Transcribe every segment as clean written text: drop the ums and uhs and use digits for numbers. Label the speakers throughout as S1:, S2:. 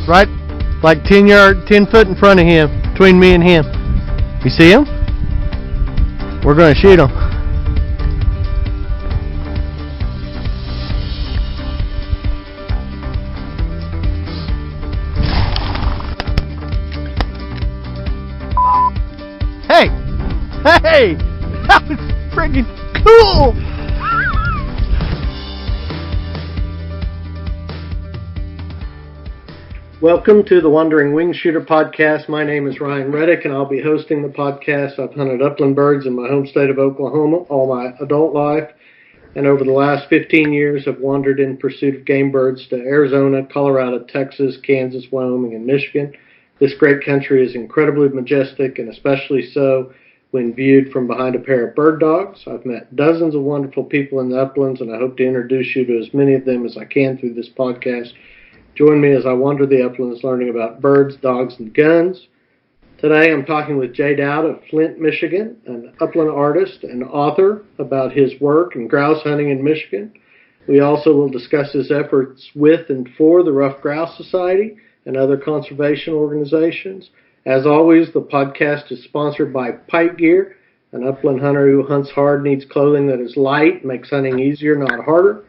S1: right like 10 foot in front of him, between me and him. You see him? We're going to shoot him. Hey! Hey! That was freaking cool! Welcome to the Wandering Wingshooter podcast. My name is Ryan Reddick, and I'll be hosting the podcast. I've hunted upland birds in my home state of Oklahoma all my adult life, and over the last 15 years have wandered in pursuit of game birds to Arizona, Colorado, Texas, Kansas, Wyoming, and Michigan. This great country is incredibly majestic, and especially so when viewed from behind a pair of bird dogs. I've met dozens of wonderful people in the uplands, and I hope to introduce you to as many of them as I can through this podcast. Join me as I wander the uplands learning about birds, dogs, and guns. Today I'm talking with Dowd of Flint, Michigan, an upland artist and author, about his work and grouse hunting in Michigan. We also will discuss his efforts with and for the Rough Grouse Society and other conservation organizations. As always, the podcast is sponsored by Pipe Gear. An upland hunter who hunts hard needs clothing that is light, makes hunting easier, not harder.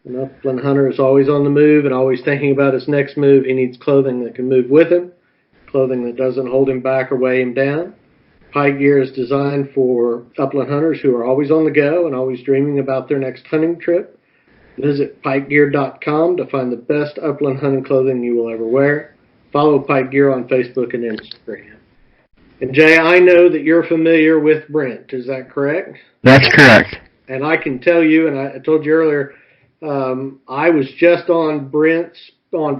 S1: An upland hunter is always on the move and always thinking about his next move. He needs clothing that can move with him, clothing that doesn't hold him back or weigh him down. Pipe Gear is designed for upland hunters who are always on the go and always dreaming about their next hunting trip. Visit pipegear.com to find the best upland hunting clothing you will ever wear. Follow Pipe Gear on Facebook and Instagram. And Jay, I know that you're familiar with Brent. Is that correct?
S2: That's correct.
S1: And I can tell you, and I told you earlier, I was just on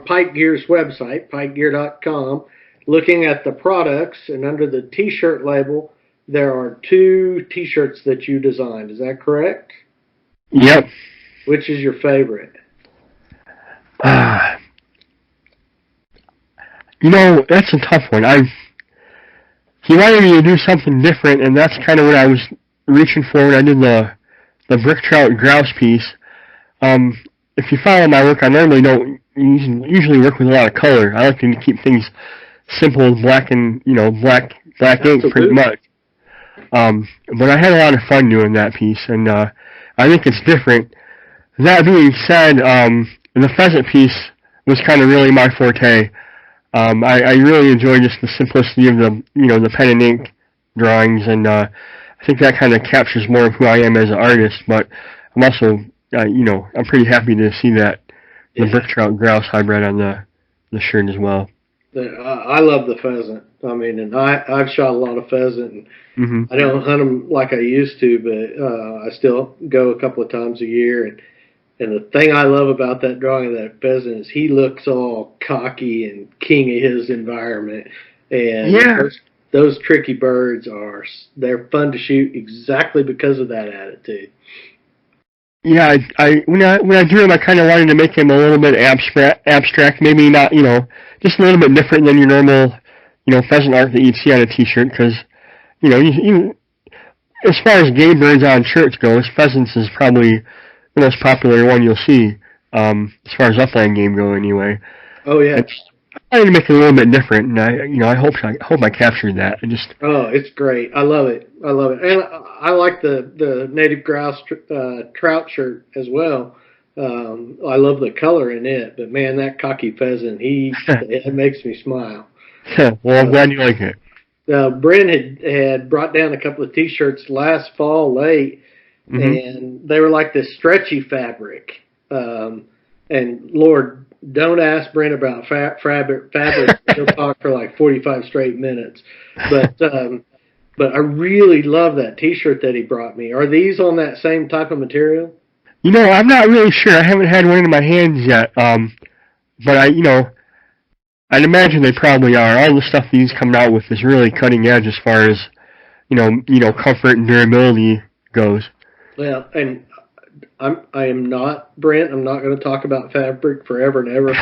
S1: Pipe Gear's website, pipegear.com, looking at the products, and under the T-shirt label, there are 2 T-shirts that you designed. Is that correct?
S2: Yep.
S1: Which is your favorite?
S2: That's a tough one. He wanted me to do something different, and that's kind of what I was reaching for when I did the brick trout grouse piece. If you follow my work, I normally don't usually work with a lot of color. I like to keep things simple, black ink pretty much. But I had a lot of fun doing that piece, and I think it's different. That being said, the pheasant piece was kind of really my forte. I really enjoy just the simplicity of the pen and ink drawings, and I think that kind of captures more of who I am as an artist. But I'm also I'm pretty happy to see that the brick trout grouse hybrid on the shirt as well.
S1: I love the pheasant. I mean, and I've shot a lot of pheasant, and I don't hunt them like I used to, but I still go a couple of times a year. And the thing I love about that drawing of that pheasant is he looks all cocky and king of his environment. And those tricky birds they're fun to shoot exactly because of that attitude.
S2: Yeah, when I drew him, I kind of wanted to make him a little bit abstract, maybe not, just a little bit different than your normal, pheasant art that you'd see on a T-shirt, because, as far as game birds on shirts goes, pheasants is probably the most popular one you'll see, as far as upland game go anyway.
S1: Oh, yeah.
S2: I wanted to make it a little bit different, and I hope I captured that.
S1: Oh, it's great. I love it. And I like the native grouse trout shirt as well. I love the color in it, but man, that cocky pheasant, it makes me smile.
S2: Well, I'm glad you like it.
S1: Brent had brought down a couple of T-shirts last fall late, and they were like this stretchy fabric. And Lord, don't ask Brent about fabric. He'll talk for like 45 straight minutes. But I really love that T-shirt that he brought me. Are these on that same type of material?
S2: I'm not really sure. I haven't had one in my hands yet. But I'd imagine they probably are. All the stuff these come out with is really cutting edge as far as, comfort and durability goes.
S1: Well, and I am not Brent. I'm not going to talk about fabric forever and ever.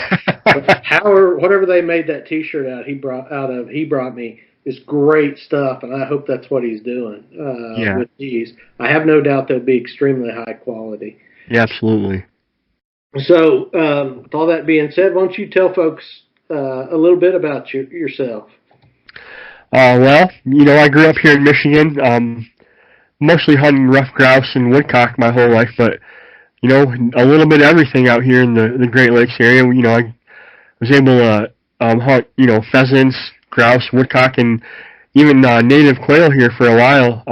S1: Whatever they made that T-shirt he brought me is great stuff, and I hope that's what he's doing with these. I have no doubt they'll be extremely high quality.
S2: Yeah, absolutely.
S1: So, with all that being said, why don't you tell folks a little bit about yourself?
S2: Well, I grew up here in Michigan, mostly hunting rough grouse and woodcock my whole life, but, a little bit of everything out here in the Great Lakes area. I was able to hunt, pheasants, grouse, woodcock, and even native quail here for a while,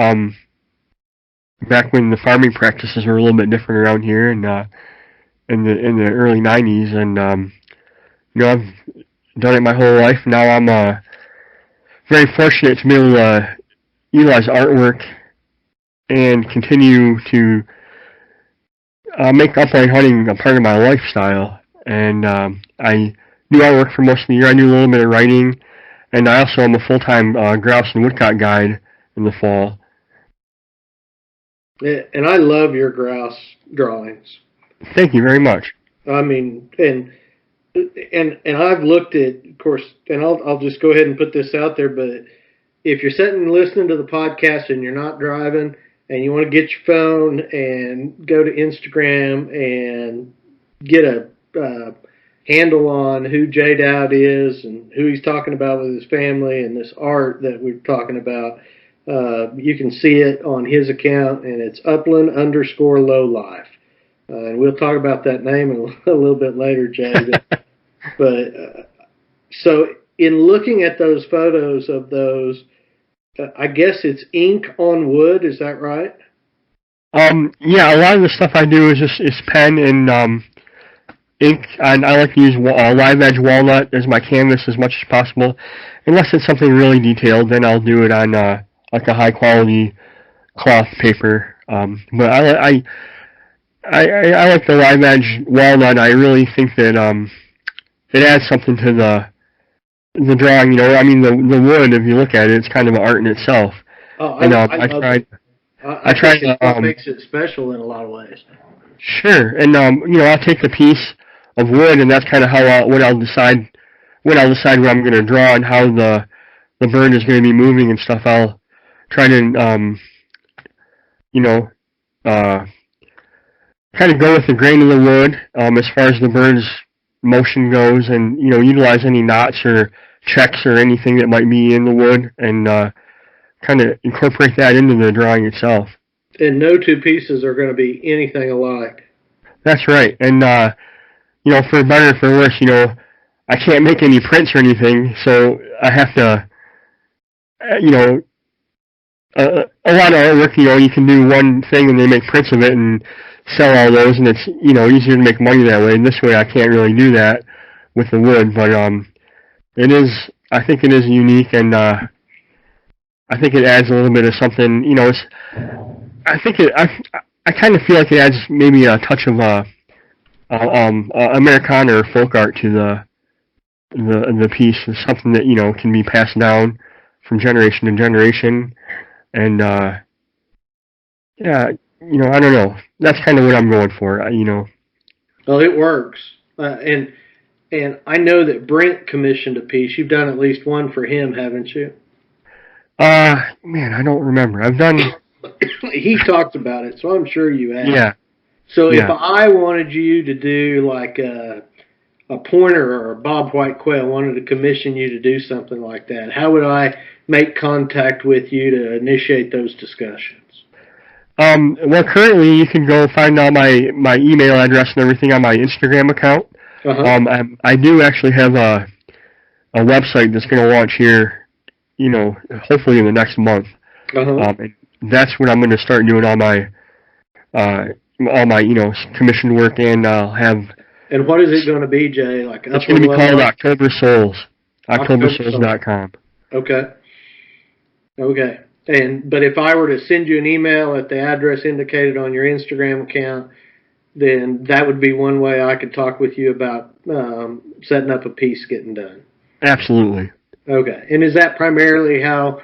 S2: back when the farming practices were a little bit different around here and in the early 90s. And, I've done it my whole life. Now I'm very fortunate to be able to utilize artwork and continue to make upland hunting a part of my lifestyle. And I do artwork for most of the year. I do a little bit of writing, and I also am a full-time grouse and woodcock guide in the fall.
S1: And I love your grouse drawings.
S2: Thank you very much.
S1: I mean, and I've looked at, of course, and I'll just go ahead and put this out there, but if you're sitting and listening to the podcast and you're not driving and you want to get your phone and go to Instagram and get a handle on who J. Dowd is and who he's talking about with his family and this art that we're talking about, you can see it on his account, and it's Upland_lowlife. And we'll talk about that name a little bit later, Jay. But so in looking at those photos of those, I guess it's ink on wood. Is that right?
S2: Yeah, a lot of the stuff I do is pen and ink, and I like to use live edge walnut as my canvas as much as possible. Unless it's something really detailed, then I'll do it on like a high quality cloth paper. But I like the live edge walnut. I really think that it adds something to the drawing. I mean the wood. If you look at it, it's kind of an art in itself.
S1: Oh, I tried. I
S2: tried.
S1: It makes it special in a lot of ways.
S2: Sure, and I'll take the piece of wood, and that's kind of how I'll decide what I'm going to draw and how the bird is going to be moving and stuff. I'll try to kind of go with the grain of the wood as far as the bird's motion goes, and utilize any knots or checks or anything that might be in the wood, and kind of incorporate that into the drawing itself.
S1: And no two pieces are going to be anything alike. That's
S2: right. And for better or for worse, I can't make any prints or anything, so I have to, a lot of artwork, you can do one thing and they make prints of it and sell all those, and it's, easier to make money that way. And this way I can't really do that with the wood, but I think it is unique, and I think it adds a little bit of something, I kind of feel like it adds maybe a touch of Americana or folk art to the piece. It's something that can be passed down from generation to generation, and I don't know. That's kind of what I'm going for,
S1: Well, it works, and I know that Brent commissioned a piece. You've done at least one for him, haven't you?
S2: Man, I don't remember. I've done.
S1: He talked about it, so I'm sure you have.
S2: Yeah.
S1: So if I wanted you to do like a pointer or a bobwhite quail, wanted to commission you to do something like that, how would I make contact with you to initiate those discussions?
S2: Well, currently you can go find out my email address and everything on my Instagram account.
S1: Uh-huh.
S2: I do actually have a website that's going to launch here, hopefully in the next month.
S1: Uh-huh.
S2: That's when I'm going to start doing all my commissioned work, and I'll have.
S1: And what is it going to be, Jay?
S2: It's going to be called October Souls. OctoberSouls.com.
S1: Okay. But if I were to send you an email at the address indicated on your Instagram account, then that would be one way I could talk with you about setting up a piece getting done.
S2: Absolutely.
S1: Okay. And is that primarily how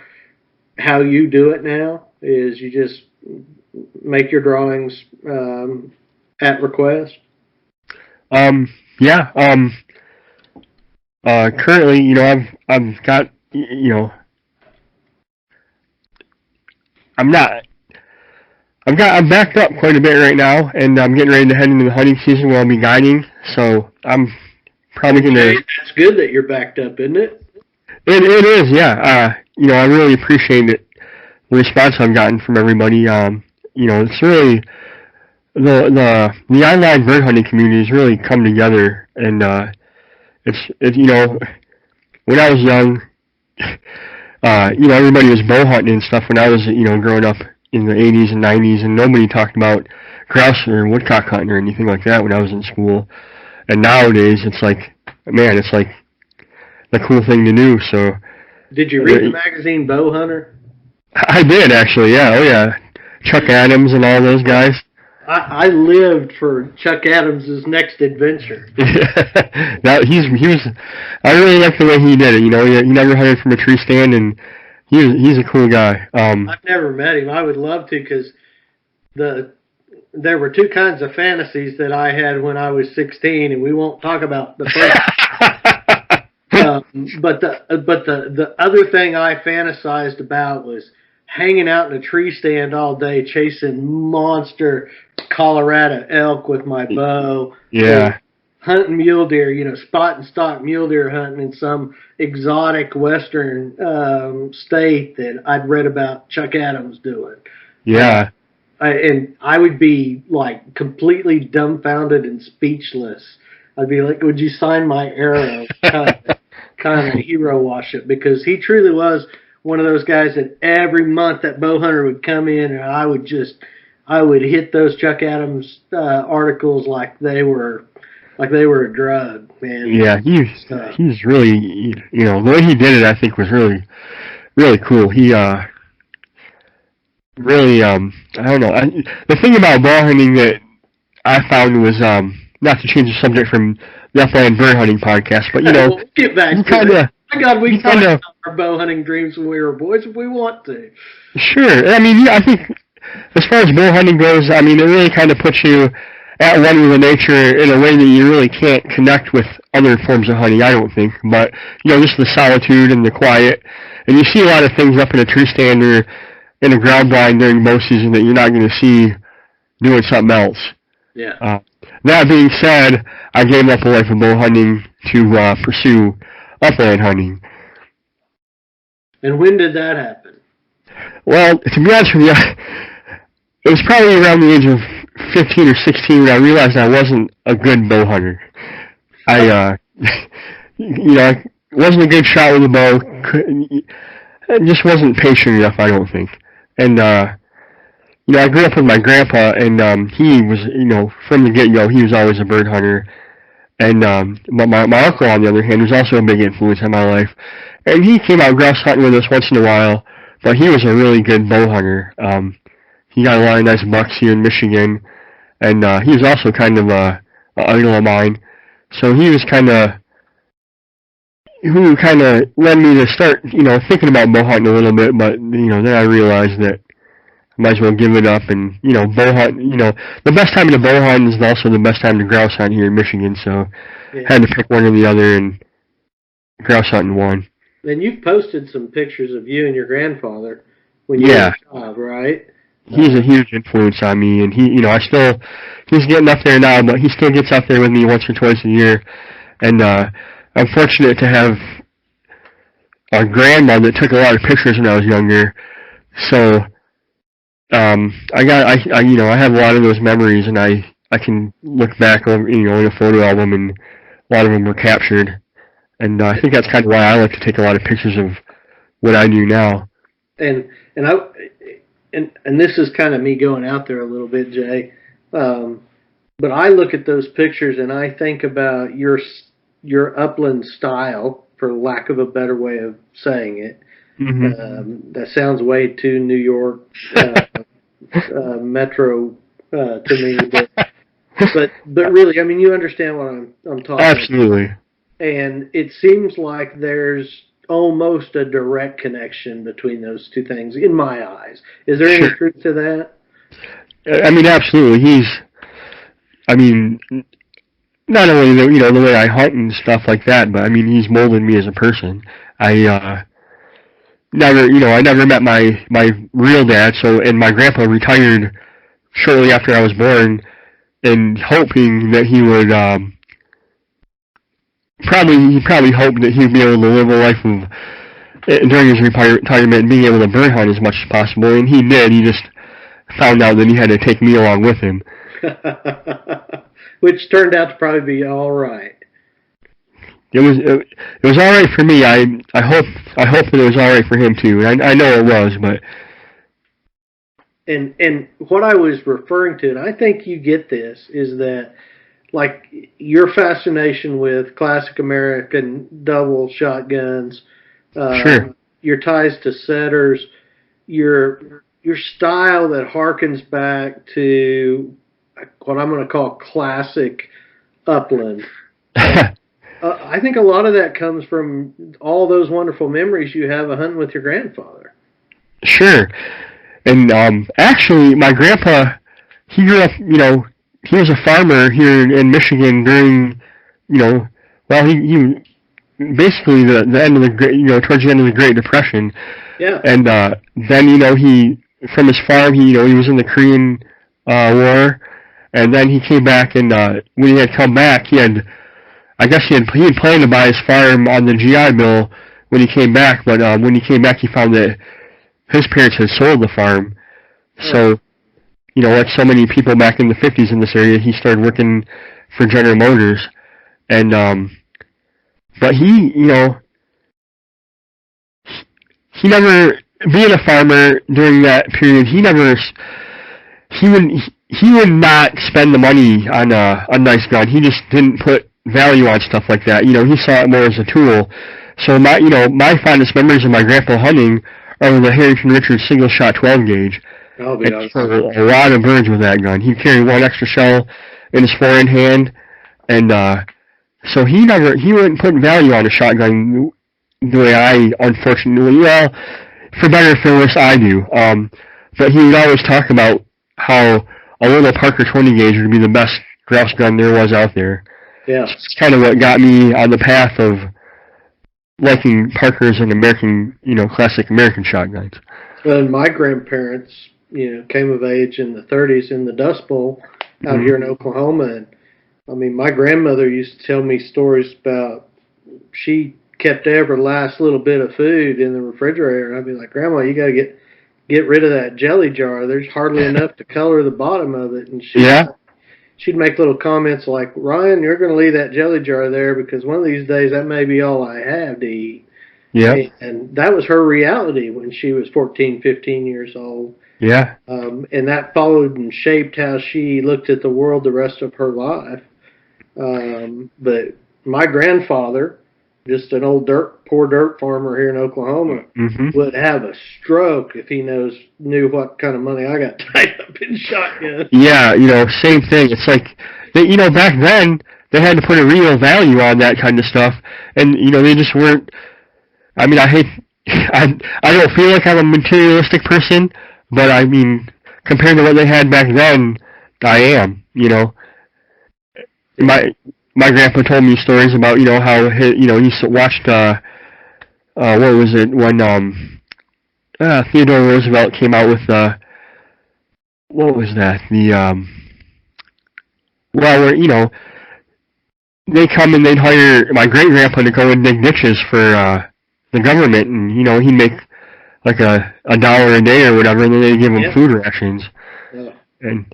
S1: you do it now? Is you just make your drawings at request?
S2: Yeah. Currently, I've got, I'm backed up quite a bit right now, and I'm getting ready to head into the hunting season where I'll be guiding, so I'm probably going to...
S1: That's good that you're backed up, isn't it?
S2: It is, yeah. I really appreciate it, the response I've gotten from everybody. It's really... The online bird hunting community has really come together, and when I was young, everybody was bow hunting and stuff when I was, growing up in the 80s and 90s, and nobody talked about grouse or woodcock hunting or anything like that when I was in school. And nowadays, it's like, man, it's like the cool thing to do. So,
S1: did you read the magazine Bow Hunter?
S2: I did, actually, yeah. Oh, yeah. Chuck Adams and all those guys.
S1: I lived for Chuck Adams' next adventure.
S2: Now he was. I really like the way he did it. He never hunted from a tree stand, and he's a cool guy.
S1: I've never met him. I would love to, because there were two kinds of fantasies that I had when I was 16, and we won't talk about the first. But the other thing I fantasized about was hanging out in a tree stand all day, chasing monster Colorado elk with my bow.
S2: Yeah.
S1: Hunting mule deer, spot and stock mule deer hunting in some exotic western state that I'd read about Chuck Adams doing.
S2: Yeah.
S1: And I would be like completely dumbfounded and speechless. I'd be like, "Would you sign my arrow?" kind of hero worship, because he truly was one of those guys that every month that bow hunter would come in, and I would hit those Chuck Adams articles like they were a drug, man.
S2: Yeah, he's really, the way he did it, I think, was really, really cool. He really, I don't know. The thing about bow hunting that I found was, not to change the subject from the Upland bird hunting podcast, but
S1: we'll get back to it. My God, we can talk about our bow hunting dreams when we were boys if we want to.
S2: Sure. I mean, I think as far as bow hunting goes, I mean, it really kind of puts you at one with the nature in a way that you really can't connect with other forms of hunting, I don't think. But, just the solitude and the quiet. And you see a lot of things up in a tree stand or in a ground blind during bow season that you're not going to see doing something else.
S1: Yeah.
S2: That being said, I gave up a life of bow hunting to pursue upland hunting.
S1: And when did that happen?
S2: Well, to be honest with you, it was probably around the age of 15 or 16 when I realized I wasn't a good bow hunter. I wasn't a good shot with a bow. I just wasn't patient enough, I don't think. And, I grew up with my grandpa, and he was, from the get-go, he was always a bird hunter. And but my uncle, on the other hand, was also a big influence on my life. And he came out grouse hunting with us once in a while, but he was a really good bow hunter. He got a lot of nice bucks here in Michigan, and he was also kind of an idol of mine. So he was who kind of led me to start, thinking about bow hunting a little bit. But then I realized that I might as well give it up, and bow hunt. The best time to bow hunt is also the best time to grouse hunt here in Michigan. So had to pick one or the other, and grouse hunting won.
S1: And you've posted some pictures of you and your grandfather when you were a child, right?
S2: He's a huge influence on me, and he's getting up there now, but he still gets up there with me once or twice a year. And I'm fortunate to have a grandma that took a lot of pictures when I was younger. So I have a lot of those memories, and I can look back on, in a photo album, and a lot of them were captured. And I think that's kind of why I like to take a lot of pictures of what I do now. And
S1: this is kind of me going out there a little bit, Jay. But I look at those pictures and I think about your upland style, for lack of a better way of saying it.
S2: Mm-hmm.
S1: That sounds way too New York metro to me, but really, I mean, you understand what I'm talking
S2: Absolutely.
S1: about. And it seems like there's almost a direct connection between those two things in my eyes. Is there any truth to that?
S2: I mean, absolutely. Not only the way I hunt and stuff like that, but I mean, he's molded me as a person. I never met my real dad, and my grandpa retired shortly after I was born, and hoping that he would he probably hoped that he'd be able to live a life of during his retirement, being able to bird hunt as much as possible, and he did. He just found out that he had to take me along with him.
S1: Which turned out to probably be all right.
S2: It was all right for me. I hope that it was all right for him too. And I know it was, but.
S1: And what I was referring to, and I think you get this, is that like your fascination with classic American double shotguns,
S2: Sure.
S1: your ties to setters, your style that harkens back to what I'm going to call classic Upland. I think a lot of that comes from all those wonderful memories you have of hunting with your grandfather.
S2: Sure. And actually, my grandpa, he grew up, he was a farmer here in Michigan during, well, he basically the end of the, towards the end of the Great Depression.
S1: Yeah.
S2: And then, he, from his farm, he was in the Korean War, and then he came back, and when he had come back, he had planned to buy his farm on the GI Bill when he came back, but when he came back, he found that his parents had sold the farm. So, like so many people back in the 50s in this area, he started working for General Motors. And, but he never, being a farmer during that period, he would not spend the money on a nice gun. He just didn't put value on stuff like that. He saw it more as a tool. So my fondest memories of my grandpa hunting are the Harrington Richards single shot 12 gauge.
S1: I'll be honest.
S2: A lot of birds with that gun. He'd carry one extra shell in his forehand hand, and so he wouldn't put value on a shotgun the way I, unfortunately, well, for better or for worse, I do. But he would always talk about how a little Parker 20 gauge would be the best grouse gun there was out there.
S1: Yeah.
S2: It's kind of what got me on the path of liking Parkers and American, classic American shotguns.
S1: Well, my grandparents, came of age in the 30s in the Dust Bowl out here in Oklahoma. And, I mean, my grandmother used to tell me stories about she kept every last little bit of food in the refrigerator. And I'd be like, Grandma, you got to get rid of that jelly jar. There's hardly enough to color the bottom of it. And she'd make little comments like, Ryan, you're going to leave that jelly jar there because one of these days that may be all I have to eat.
S2: Yeah.
S1: And that was her reality when she was 14, 15 years old.
S2: Yeah.
S1: And that followed and shaped how she looked at the world the rest of her life. But my grandfather, just an old poor dirt farmer here in Oklahoma, would have a stroke if he knew what kind of money I got tied up in shotguns.
S2: Yeah, same thing. It's like, back then, they had to put a real value on that kind of stuff. And, they just weren't, I mean, I don't feel like I'm a materialistic person, but I mean, compared to what they had back then, I am, My grandpa told me stories about, how he watched, what was it, when, Theodore Roosevelt came out with, what was that, they come and they'd hire my great-grandpa to go and dig ditches for, the government, and, he'd make, like, $1 a day or whatever, and then they'd give him food rations.
S1: Yeah.
S2: And,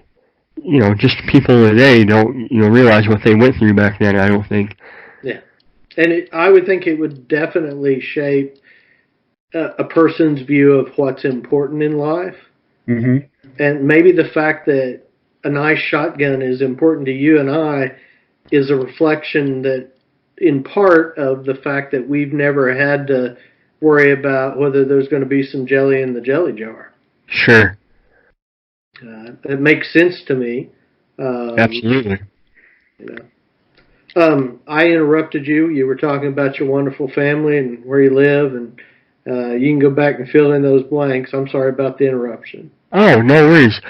S2: just people today don't, realize what they went through back then, I don't think.
S1: Yeah. And I would think it would definitely shape a person's view of what's important in life.
S2: Mm-hmm.
S1: And maybe the fact that a nice shotgun is important to you and I is a reflection that, in part, of the fact that we've never had to worry about whether there's going to be some jelly in the jelly jar.
S2: Sure.
S1: It makes sense to me.
S2: Absolutely.
S1: I interrupted you. You were talking about your wonderful family and where you live, and you can go back and fill in those blanks. I'm sorry about the interruption.
S2: Oh, no worries.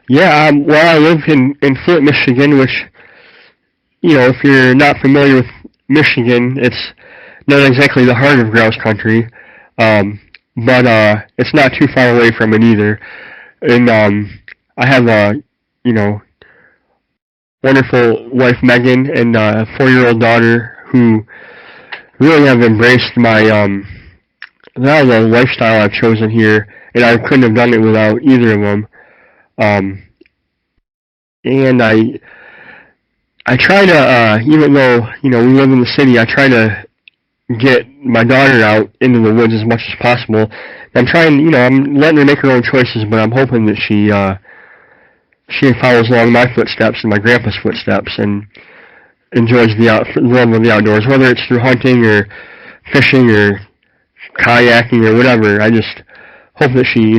S2: Yeah, well, I live in Flint, Michigan, which, if you're not familiar with Michigan, it's not exactly the heart of grouse country, but it's not too far away from it either. And I have a, wonderful wife, Megan, and a 4-year-old daughter who really have embraced my the lifestyle I've chosen here, and I couldn't have done it without either of them. And I try to, even though we live in the city, I try to get my daughter out into the woods as much as possible. I'm trying, I'm letting her make her own choices, but I'm hoping that she follows along my footsteps and my grandpa's footsteps and enjoys the love of the outdoors, whether it's through hunting or fishing or kayaking or whatever. I just hope that she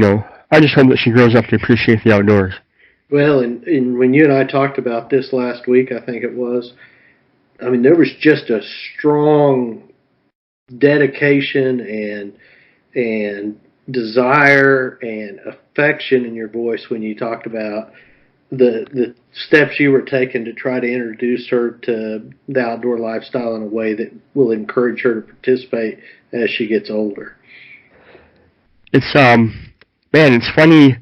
S2: grows up to appreciate the outdoors.
S1: Well, and when you and I talked about this last week, I think it was, I mean, there was just a strong dedication and desire and affection in your voice when you talked about the steps you were taking to try to introduce her to the outdoor lifestyle in a way that will encourage her to participate as she gets older.
S2: It's it's funny.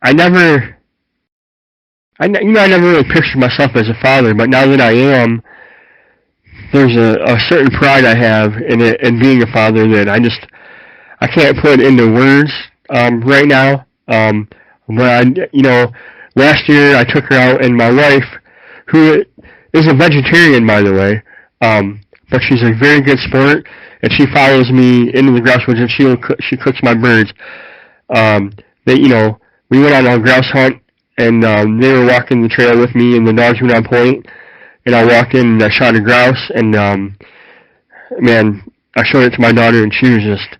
S2: I never really pictured myself as a father, but now that I am, there's a certain pride I have in being a father that I can't put into words right now. But last year I took her out, and my wife, who is a vegetarian by the way, but she's a very good sport, and she follows me into the grouse woods, and she cooks my birds. We went on a grouse hunt, and they were walking the trail with me, and the dogs went on point, and I walked in and I shot a grouse, and man, I showed it to my daughter, and she was just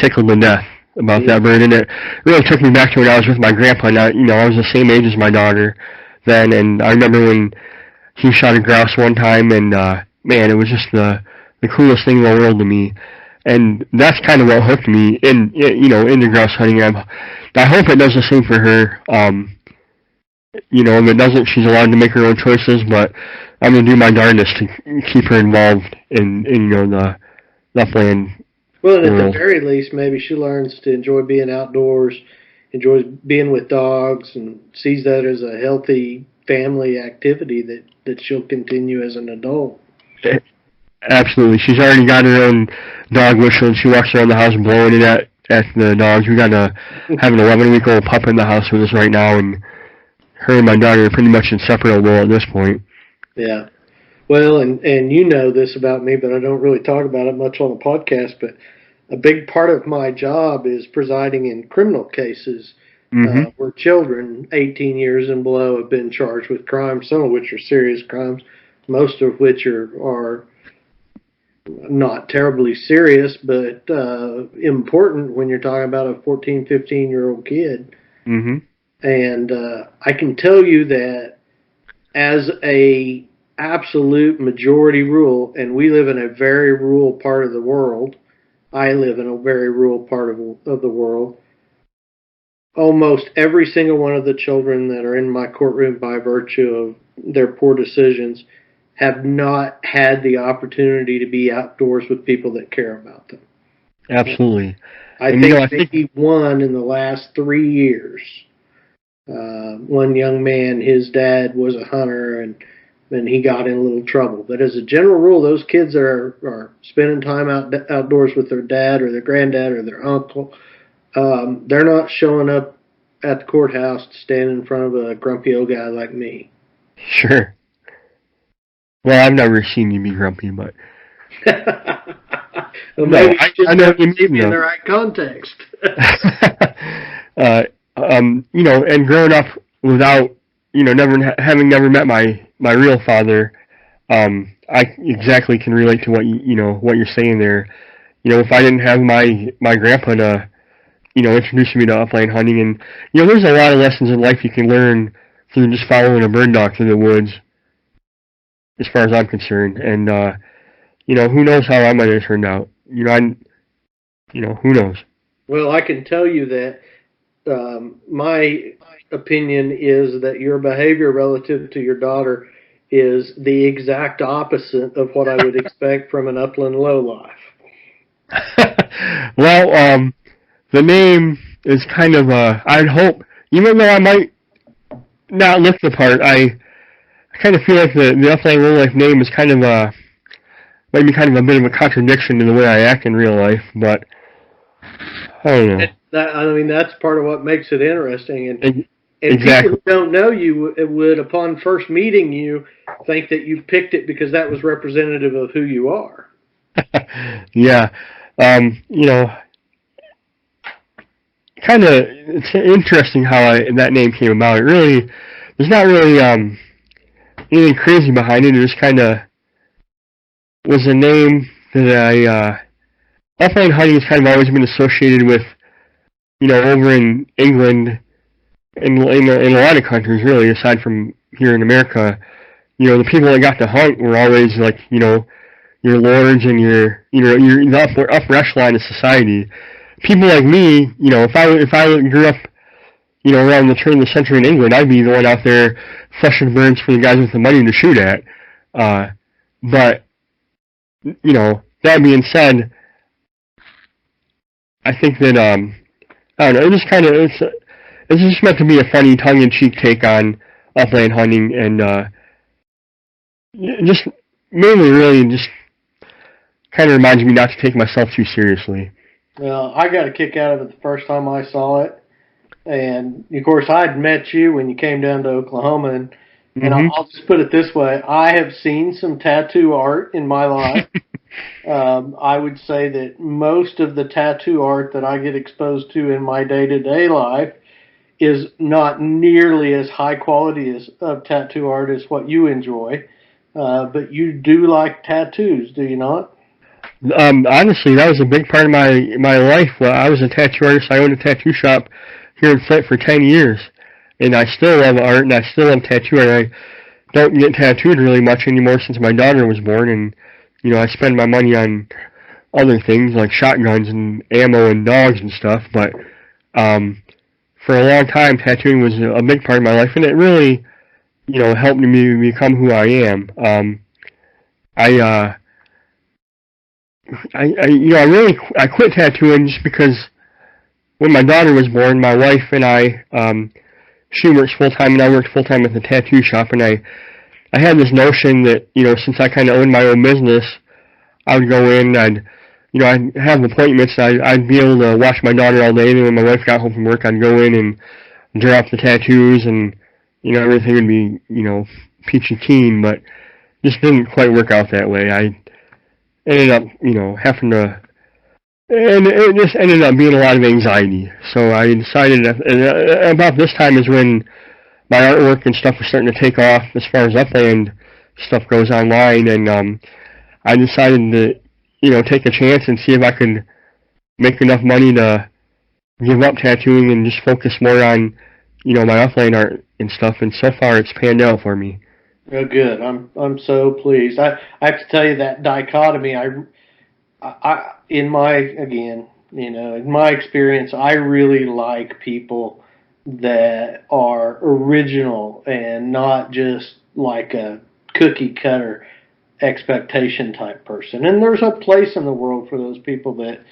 S2: tickled to death about that bird, and it really took me back to when I was with my grandpa. And I was the same age as my daughter then, and I remember when he shot a grouse one time, and man, it was just the coolest thing in the world to me. And that's kind of what hooked me into grouse hunting. I hope it does the same for her. If it doesn't, she's allowed to make her own choices, but I'm going to do my darndest to keep her involved in the Upland.
S1: Well, and at the very least, maybe she learns to enjoy being outdoors, enjoys being with dogs, and sees that as a healthy family activity that she'll continue as an adult.
S2: Absolutely. She's already got her own dog whistle, and she walks around the house blowing it at the dogs. We got have an 11-week-old pup in the house with us right now, and her and my daughter are pretty much inseparable at this point.
S1: Yeah. Well, and you know this about me, but I don't really talk about it much on the podcast, but a big part of my job is presiding in criminal cases where children 18 years and below have been charged with crimes, some of which are serious crimes, most of which are not terribly serious, but important when you're talking about a 14, 15-year-old kid.
S2: Mm-hmm.
S1: And I can tell you that as a absolute majority rule, and we live in a very rural part of the world, I live in a very rural part of the world, almost every single one of the children that are in my courtroom by virtue of their poor decisions have not had the opportunity to be outdoors with people that care about them.
S2: Absolutely.
S1: I think maybe one in the last 3 years. One young man, his dad was a hunter, and he got in a little trouble. But as a general rule, those kids that are spending time outdoors with their dad or their granddad or their uncle, they're not showing up at the courthouse to stand in front of a grumpy old guy like me.
S2: Sure. Well, I've never seen you be grumpy, but...
S1: Well, maybe I know you mean in the right context.
S2: And growing up without, never met my real father, I exactly can relate to what what you're saying there. If I didn't have my grandpa to, introduce me to upland hunting, and there's a lot of lessons in life you can learn through just following a bird dog through the woods, as far as I'm concerned. And who knows how I might have turned out. Who knows? Well,
S1: I can tell you that my opinion is that your behavior relative to your daughter is the exact opposite of what I would expect from an upland lowlife.
S2: Well, the name is kind of I'd hope, even though I might not look the part, I kind of feel like the upland lowlife name is kind of might be kind of a bit of a contradiction to the way I act in real life, but I don't know.
S1: I mean, that's part of what makes it interesting. And
S2: Exactly.
S1: people who don't know you would, upon first meeting you, think that you picked it because that was representative of who you are.
S2: Yeah. You know, kind of, it's interesting how that name came about. It really, there's not really anything crazy behind it. It just kind of was a name that Upland hunting has kind of always been associated with, you know, over in England, in a lot of countries, really, aside from here in America. You know, the people that got to hunt were always like, you know, your lords and your the upper echelon of society. People like me, you know, if I grew up, you know, around the turn of the century in England, I'd be the one out there flushing birds for the guys with the money to shoot at. But you know, that being said, I think that I don't know. It just kind of it's just meant to be a funny, tongue-in-cheek take on upland hunting, and just mainly, really, just kind of reminds me not to take myself too seriously.
S1: Well, I got a kick out of it the first time I saw it, and of course I'd met you when you came down to Oklahoma, and I'll just put it this way: I have seen some tattoo art in my life. I would say that most of the tattoo art that I get exposed to in my day-to-day life is not nearly as high quality of tattoo art as what you enjoy. But you do like tattoos, do you not?
S2: Honestly, that was a big part of my life. Well, I was a tattoo artist. I owned a tattoo shop here in Flint for 10 years, and I still love art, and I still love tattoo art. I don't get tattooed really much anymore since my daughter was born, and you know, I spend my money on other things like shotguns and ammo and dogs and stuff. But for a long time, tattooing was a big part of my life, and it really, you know, helped me become who I am. I quit tattooing just because when my daughter was born, my wife and I, she works full time and I worked full time at the tattoo shop, and I had this notion that, you know, since I kind of owned my own business, I would go in, I'd have appointments, I'd be able to watch my daughter all day, and when my wife got home from work, I'd go in and draw up the tattoos, and, you know, everything would be, you know, peachy keen, but just didn't quite work out that way. I ended up, you know, having to, and it just ended up being a lot of anxiety. So I decided that, about this time is when my artwork and stuff was starting to take off as far as upland stuff goes online, and I decided to, you know, take a chance and see if I could make enough money to give up tattooing and just focus more on, you know, my upland art and stuff, and so far it's panned out for me.
S1: Oh, good. I'm so pleased. I have to tell you that dichotomy. In my experience, I really like people that are original and not just like a cookie cutter expectation type person. And there's a place in the world for those people that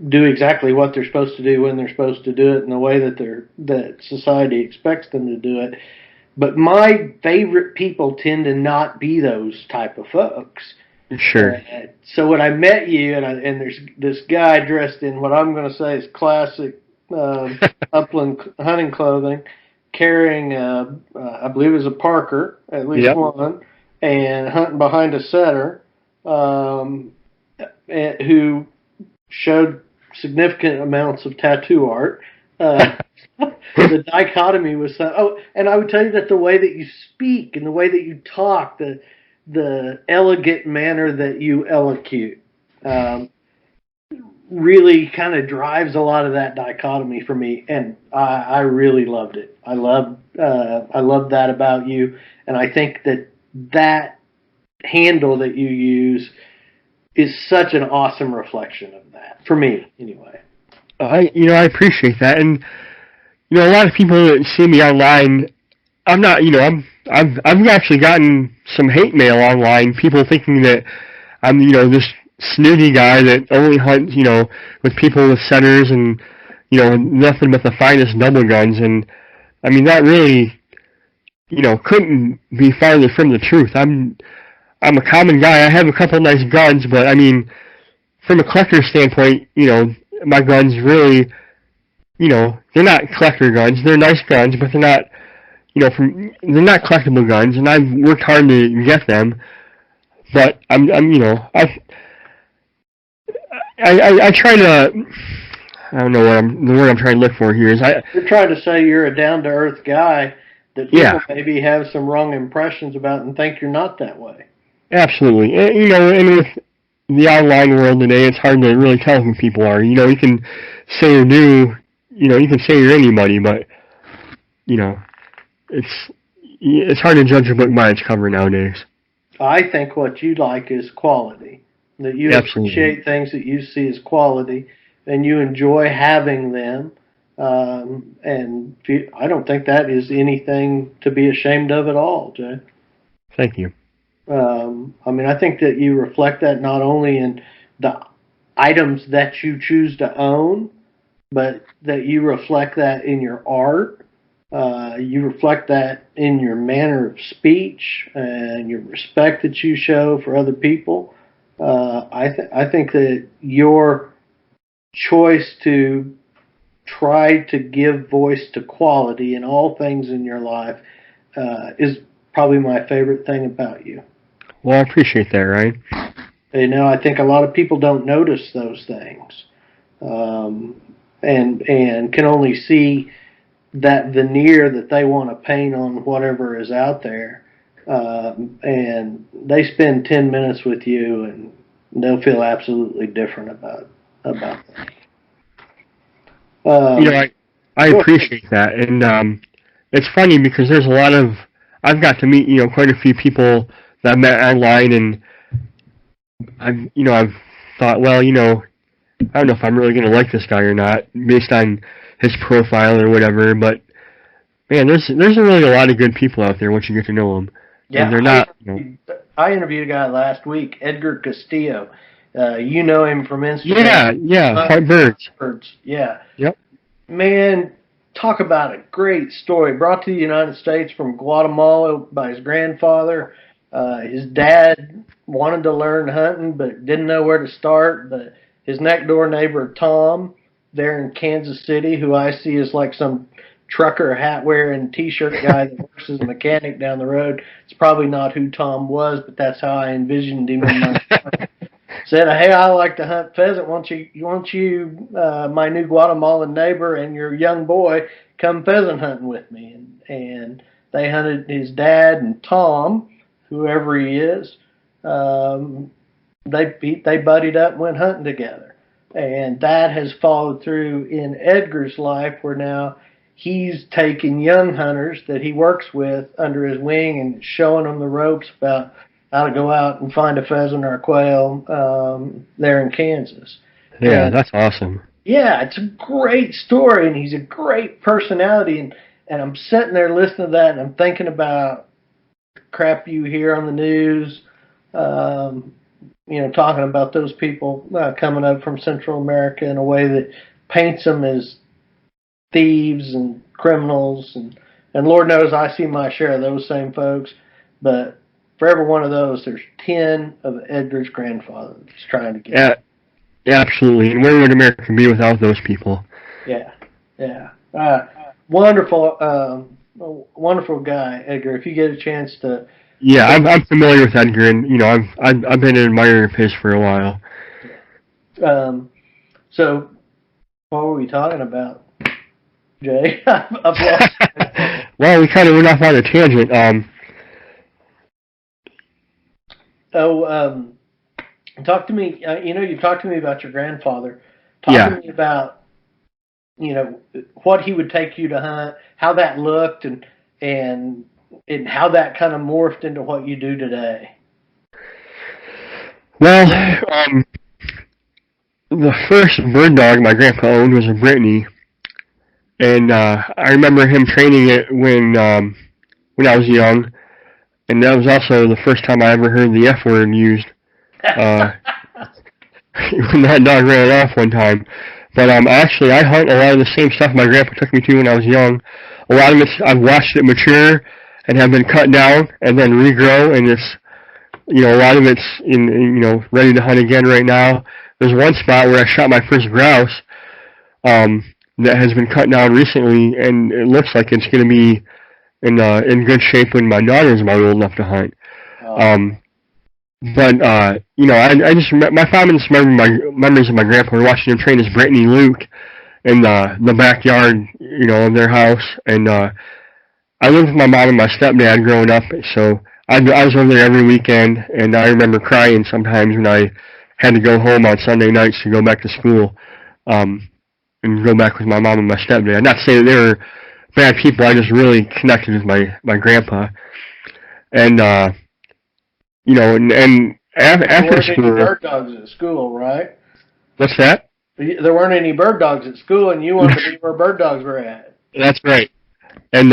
S1: do exactly what they're supposed to do when they're supposed to do it in the way that society expects them to do it. But my favorite people tend to not be those type of folks.
S2: Sure.
S1: So when I met you, and there's this guy dressed in what I'm going to say is classic upland hunting clothing, carrying I believe it was a Parker, at least one, and hunting behind a setter, who showed significant amounts of tattoo art. The dichotomy was and I would tell you that the way that you speak and the way that you talk, the elegant manner that you elocute, really kind of drives a lot of that dichotomy for me, and I really loved it. I loved that about you, and I think that handle that you use is such an awesome reflection of that for me, anyway.
S2: I appreciate that, and you know, a lot of people that see me online, I'm not, you know, I've actually gotten some hate mail online, people thinking that I'm, you know, this snooty guy that only hunts, you know, with people with setters and, you know, nothing but the finest double guns, and I mean, that really, you know, couldn't be farther from the truth. I'm I'm a common guy. I have a couple nice guns, but I mean, from a collector standpoint, my guns really, they're not collector guns. They're nice guns, but they're not, they're not collectible guns, and I've worked hard to get them. But I try to, I don't know the word I'm trying to look for here is
S1: You're trying to say you're a down-to-earth guy that people maybe have some wrong impressions about and think you're not that way.
S2: Absolutely. And with the online world today, it's hard to really tell who people are. You can say you're new, you can say you're anybody, but, it's hard to judge a book by its cover nowadays.
S1: I think what you like is quality, that you appreciate things that you see as quality, and you enjoy having them. And I don't think that is anything to be ashamed of at all, Jay.
S2: Thank you.
S1: I think that you reflect that not only in the items that you choose to own, but that you reflect that in your art. You reflect that in your manner of speech and your respect that you show for other people. I think that your choice to try to give voice to quality in all things in your life is probably my favorite thing about you.
S2: Well, I appreciate that, Ryan.
S1: I think a lot of people don't notice those things, and can only see that veneer that they want to paint on whatever is out there, and they spend 10 minutes with you and they'll feel absolutely different about that.
S2: I appreciate that, and it's funny because there's a lot of, I've got to meet quite a few people that I met online, and I've thought, well, I don't know if I'm really going to like this guy or not based on his profile or whatever, but man, there's really a lot of good people out there once you get to know them.
S1: Yeah,
S2: and they're not.
S1: I interviewed a guy last week, Edgar Castillo. You know him from Instagram.
S2: Yeah, White Birds.
S1: Yeah.
S2: Yep.
S1: Man, talk about a great story. Brought to the United States from Guatemala by his grandfather. His dad wanted to learn hunting, but didn't know where to start. But his next-door neighbor, Tom, there in Kansas City, who I see as like some trucker hat-wearing T-shirt guy that works as a mechanic down the road. It's probably not who Tom was, but that's how I envisioned him in my mind. Said, hey, I like to hunt pheasant. Won't you, my new Guatemalan neighbor and your young boy, come pheasant hunting with me? And they hunted his dad and Tom, whoever he is. They buddied up and went hunting together. And that has followed through in Edgar's life, where now he's taking young hunters that he works with under his wing and showing them the ropes about how to go out and find a pheasant or a quail there in Kansas.
S2: Yeah, and that's awesome.
S1: Yeah, it's a great story, and he's a great personality. And I'm sitting there listening to that, and I'm thinking about crap you hear on the news, talking about those people coming up from Central America in a way that paints them as thieves and criminals. And Lord knows I see my share of those same folks, but for every one of those, there's 10 of Edgar's grandfather that's trying to get.
S2: Yeah, absolutely. And where would America be without those people?
S1: Yeah. Wonderful guy, Edgar. If you get a chance to.
S2: Yeah, I'm familiar with Edgar, and I've been an admirer of his for a while.
S1: So, what were we talking about, Jay? I've lost.
S2: Well, we kind of went off on a tangent.
S1: Talk to me. You talked to me about your grandfather. Talk to me about, what he would take you to hunt, how that looked, and how that kind of morphed into what you do today.
S2: Well, the first bird dog my grandpa owned was a Brittany, and I remember him training it when I was young. And that was also the first time I ever heard the F word used. When that dog ran off one time. But actually, I hunt a lot of the same stuff my grandpa took me to when I was young. A lot of it, I've watched it mature and have been cut down and then regrow, and it's a lot of it's ready to hunt again right now. There's one spot where I shot my first grouse, that has been cut down recently, and it looks like it's going to be in good shape when my daughter's about old enough to hunt. But I just my fondest memories of my grandpa were watching him train his Brittany Luke in the backyard, of their house, and I lived with my mom and my stepdad growing up, so I was over there every weekend, and I remember crying sometimes when I had to go home on Sunday nights to go back to school, and go back with my mom and my stepdad. Not to say that they were bad people, I just really connected with my grandpa, and and after school.
S1: There weren't any bird dogs at school, right?
S2: What's that?
S1: There weren't any bird dogs at school, and you wanted to be where bird dogs were at.
S2: That's right. And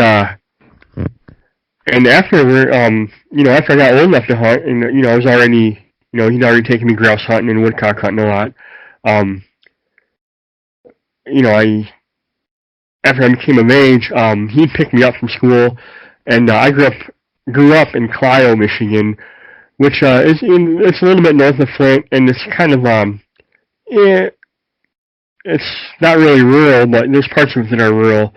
S2: after after I got old enough to hunt, and I was already, he'd already taken me grouse hunting and woodcock hunting a lot. After I became of age, he picked me up from school, and I grew up in Clio, Michigan, which it's a little bit north of Flint, and it's kind of it's not really rural, but there's parts of it that are rural.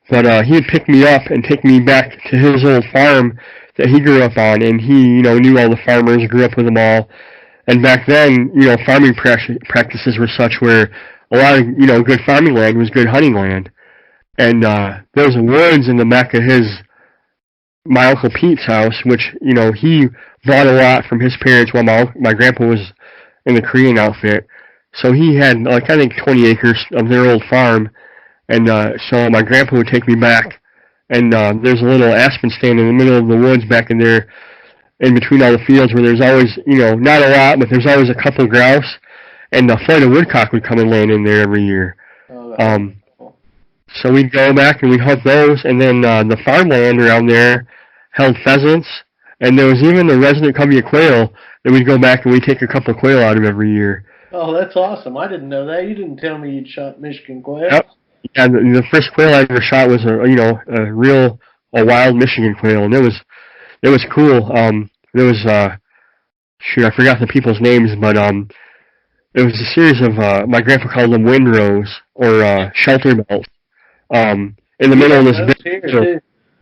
S2: But he'd pick me up and take me back to his old farm that he grew up on, and he knew all the farmers, grew up with them all. And back then, farming practices were such where a lot of good farming land was good hunting land. And there was woods in the back of my Uncle Pete's house, which, he bought a lot from his parents while my grandpa was in the Korean outfit. So he had, I think 20 acres of their old farm. And so my grandpa would take me back, and there's a little aspen stand in the middle of the woods back in there, in between all the fields, where there's always, not a lot, but there's always a couple grouse, and a flight of woodcock would come and land in there every year. So we'd go back and we'd hunt those, and then the farmland around there held pheasants, and there was even a resident covey of quail that we'd go back and we'd take a couple of quail out of every year.
S1: Oh, that's awesome. I didn't know that. You didn't tell me you'd shot Michigan quail.
S2: Yep. Yeah, the first quail I ever shot was a wild Michigan quail, and it was cool. There was I forgot the people's names, but it was a series of my grandpa called them windrows or shelter belts. In the middle of this big,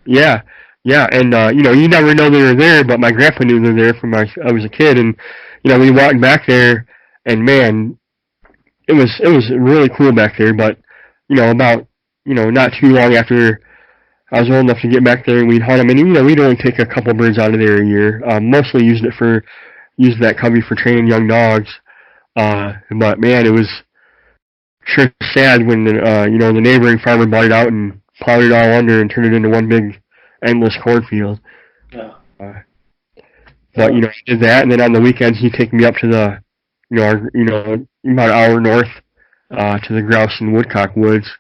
S2: yeah, and you never know they were there, but my grandpa knew they were there from I was a kid, and we walked back there, and man, it was really cool back there, but about, not too long after I was old enough to get back there, and we'd hunt them, and, we'd only take a couple birds out of there a year. Mostly used that covey for training young dogs. But man, it was sure sad when, the neighboring farmer bought it out and plowed it all under and turned it into one big endless cornfield. Yeah. But, I did that, and then on the weekends, he'd take me up to the, about an hour north, to the grouse and woodcock woods,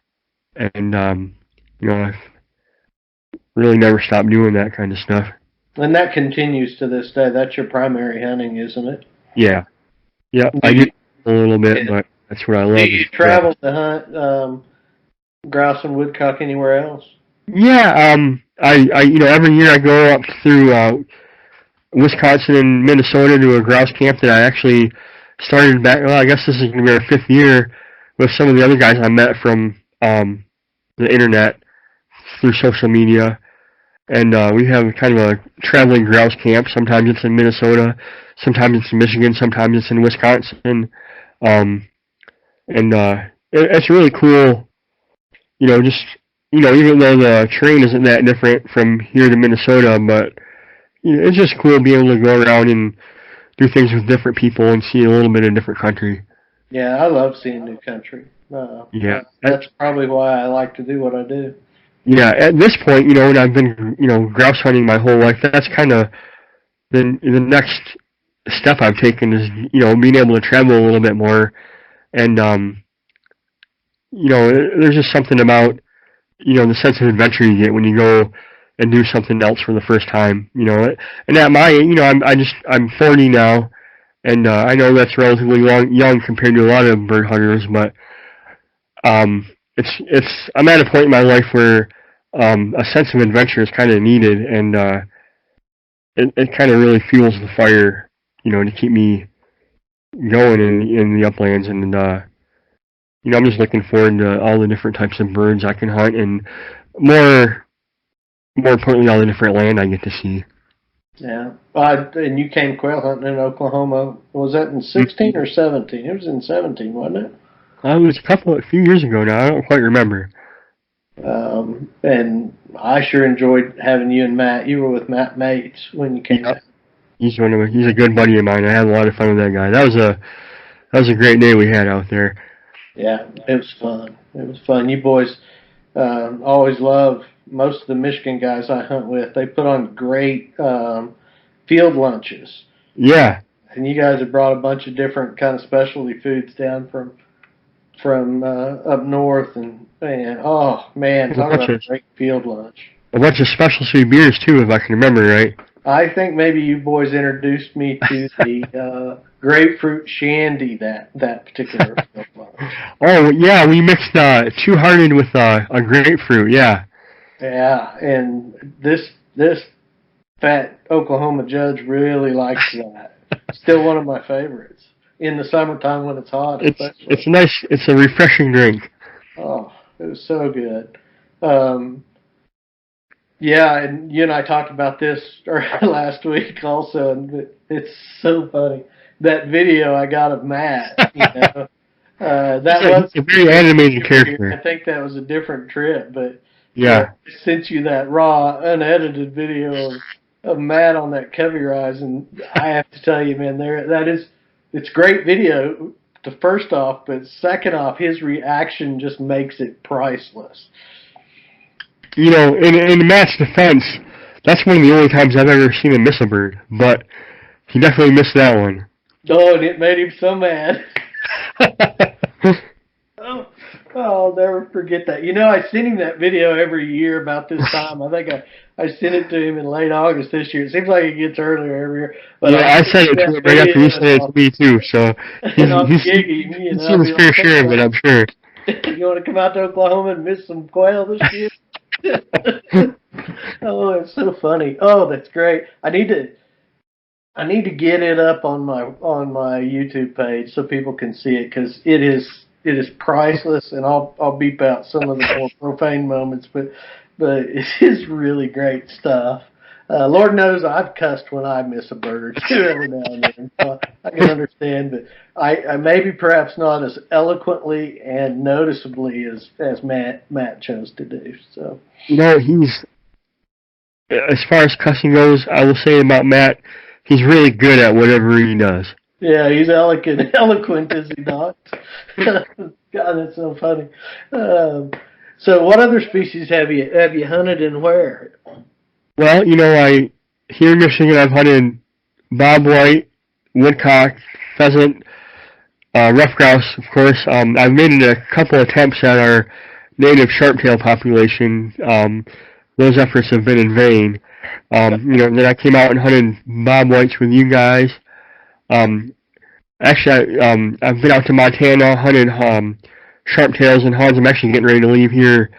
S2: and I've really never stopped doing that kind of stuff.
S1: And that continues to this day. That's your primary hunting, isn't it?
S2: Yeah. I do a little bit, but that's what I love.
S1: Do you travel to hunt grouse and woodcock anywhere else?
S2: Yeah. I every year I go up through Wisconsin and Minnesota to a grouse camp that I actually started back. Well, I guess this is going to be our 5th year, with some of the other guys I met from the internet through social media, and we have kind of a traveling grouse camp. Sometimes it's in Minnesota, sometimes it's in Michigan, sometimes it's in Wisconsin, and it's really cool. Even though the terrain isn't that different from here to Minnesota, but it's just cool being able to go around and do things with different people and see a little bit of different country. Yeah,
S1: I love seeing new country. That's probably why I like to do what I do.
S2: Yeah, at this point, when I've been, grouse hunting my whole life, that's kind of the next step I've taken is, being able to travel a little bit more. And, there's just something about, the sense of adventure you get when you go and do something else for the first time, And at my age, I'm 40 now, and I know that's relatively young compared to a lot of bird hunters, but I'm at a point in my life where a sense of adventure is kind of needed, and it kind of really fuels the fire, to keep me going in the uplands, and I'm just looking forward to all the different types of birds I can hunt, and more more importantly, all the different land I get to see.
S1: Yeah. And you came quail hunting in Oklahoma. Was that in 16 or 17? It was in 17, wasn't it?
S2: It was a few years ago now. I don't quite remember.
S1: And I sure enjoyed having you and Matt. You were with Matt Mates when you came out.
S2: He's a good buddy of mine. I had a lot of fun with that guy. That was a great day we had out there.
S1: Yeah, it was fun. It was fun. You boys always love most of the Michigan guys I hunt with. They put on great field lunches.
S2: Yeah.
S1: And you guys have brought a bunch of different kind of specialty foods down from up north, and oh man, talk about a great field lunch.
S2: A bunch of specialty beers too, if I can remember right.
S1: I think maybe you boys introduced me to the grapefruit shandy that particular field lunch.
S2: Oh yeah, we mixed Two Hearted with a grapefruit. Yeah.
S1: Yeah, and this fat Oklahoma judge really likes that. Still one of my favorites in the summertime when it's hot.
S2: It's nice. It's a refreshing drink.
S1: Oh, it was so good. Yeah, and you and I talked about this last week also, and it's so funny. That video I got of Matt, that was
S2: a very animated character.
S1: I think that was a different trip, but
S2: yeah,
S1: I sent you that raw, unedited video of Matt on that covey rise, and I have to tell you, man, it's great video. First off, but second off, his reaction just makes it priceless.
S2: In Matt's defense, that's one of the only times I've ever seen him miss a bird, but he definitely missed that one.
S1: Oh, and it made him so mad. I'll never forget that. I send him that video every year about this time. I think I sent it to him in late August this year. It seems like it gets earlier every year. But
S2: yeah, I sent it to him right after you sent it to me, too. So
S1: he's seen
S2: his fair share of it, I'm sure.
S1: You want to come out to Oklahoma and miss some quail this year? Oh, it's so funny. Oh, that's great. I need to get it up on my YouTube page so people can see it, because it is priceless, and I'll beep out some of the more profane moments, but it is really great stuff. Lord knows I've cussed when I miss a bird or two every now and then. So I can understand, but I maybe perhaps not as eloquently and noticeably as Matt chose to do. So
S2: he's, as far as cussing goes, I will say about Matt, he's really good at whatever he does.
S1: Yeah, he's eloquent, is he not? God, that's so funny. So, what other species have you hunted, and where?
S2: Well, here in Michigan, I've hunted bobwhite, woodcock, pheasant, rough grouse, of course. I've made a couple attempts at our native sharptail population. Those efforts have been in vain. Then I came out and hunted bobwhites with you guys. Actually, I've been out to Montana, hunted sharptails and hogs. I'm actually getting ready to leave here.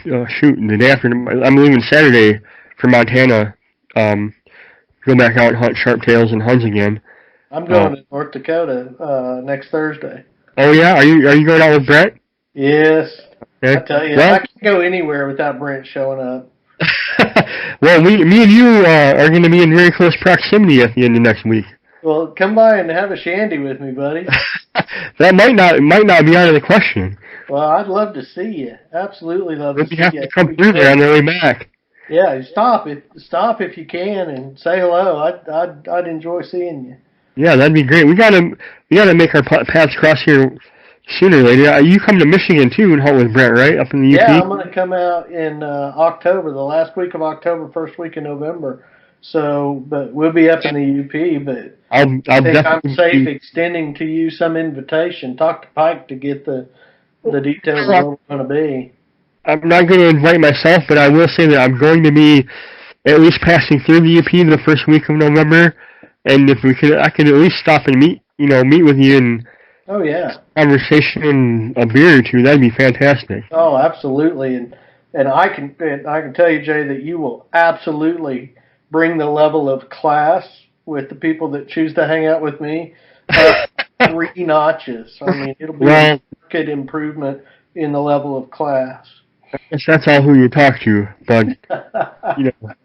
S2: The day after. I'm leaving Saturday for Montana. Go back out and hunt sharptails and hogs again.
S1: I'm going to North Dakota next Thursday.
S2: Oh yeah, are you going out with Brett?
S1: Yes.
S2: Okay.
S1: I tell you, I can't go anywhere without Brent showing up.
S2: Well, me and you are going to be in very close proximity at the end of next week.
S1: Well, come by and have a shandy with me, buddy.
S2: That might not be out of the question.
S1: Well, I'd love to see you. Absolutely love to see you.
S2: You have to come through there on the way back.
S1: Yeah, stop if you can and say hello. I'd enjoy seeing you.
S2: Yeah, that'd be great. We gotta make our paths cross here sooner or later. You come to Michigan too and hunt with Brent, right? Up in the UP.
S1: Yeah, I'm gonna come out in October, the last week of October, first week in November. So, but we'll be up in the UP. But
S2: I think
S1: I'm safe extending to you some invitation. Talk to Pike to get the details of where we're going to be.
S2: I'm not going to invite myself, but I will say that I'm going to be at least passing through the UP in the first week of November, and if I could at least stop and meet with you and conversation and a beer or two. That'd be fantastic.
S1: Oh, absolutely, and I can tell you, Jay, that you will absolutely bring the level of class with the people that choose to hang out with me 3 notches. I mean, it'll be a good improvement in the level of class.
S2: I guess that's all who you talk to, but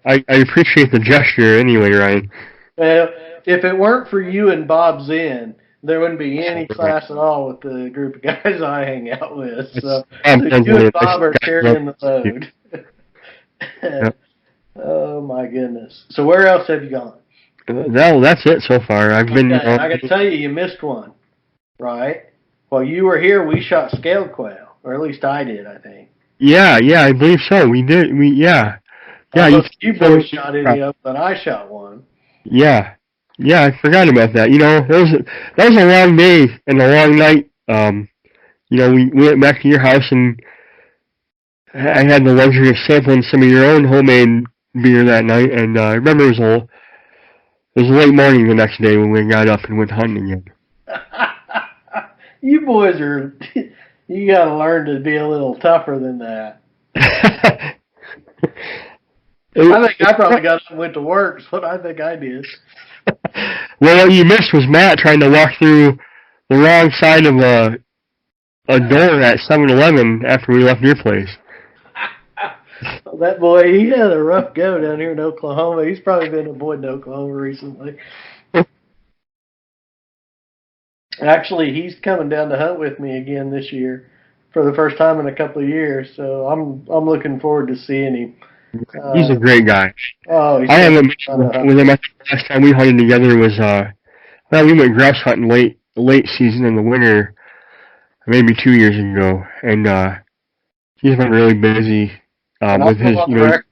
S2: I appreciate the gesture anyway, Ryan.
S1: Well, if it weren't for you and Bob Zinn, there wouldn't be any class at all with the group of guys I hang out with. So you and Bob are carrying the load.
S2: Yep.
S1: Oh my goodness! So where else have you gone?
S2: No, that's it so far. I've been.
S1: I got to tell you missed one, right? While you were here, we shot scaled quail, or at least I did, I think.
S2: Yeah, I believe so. We did. Yeah.
S1: You boys shot any of them, but I shot one.
S2: Yeah, I forgot about that. That was a long day and a long night. We went back to your house and I had the luxury of sampling some of your own homemade beer that night. And I remember it was late morning the next day when we got up and went hunting again.
S1: You boys you got to learn to be a little tougher than that. I think I probably got up and went to work. That's what I think I did.
S2: Well, what you missed was Matt trying to walk through the wrong side of a door at 7-Eleven after we left your place.
S1: That boy, he had a rough go down here in Oklahoma. He's probably been avoiding Oklahoma recently. Actually, he's coming down to hunt with me again this year for the first time in a couple of years. So I'm looking forward to seeing him.
S2: He's a great guy.
S1: Oh,
S2: I haven't mentioned with him. The last time we hunted together was we went grouse hunting late season in the winter, maybe 2 years ago, and he's been really busy with his.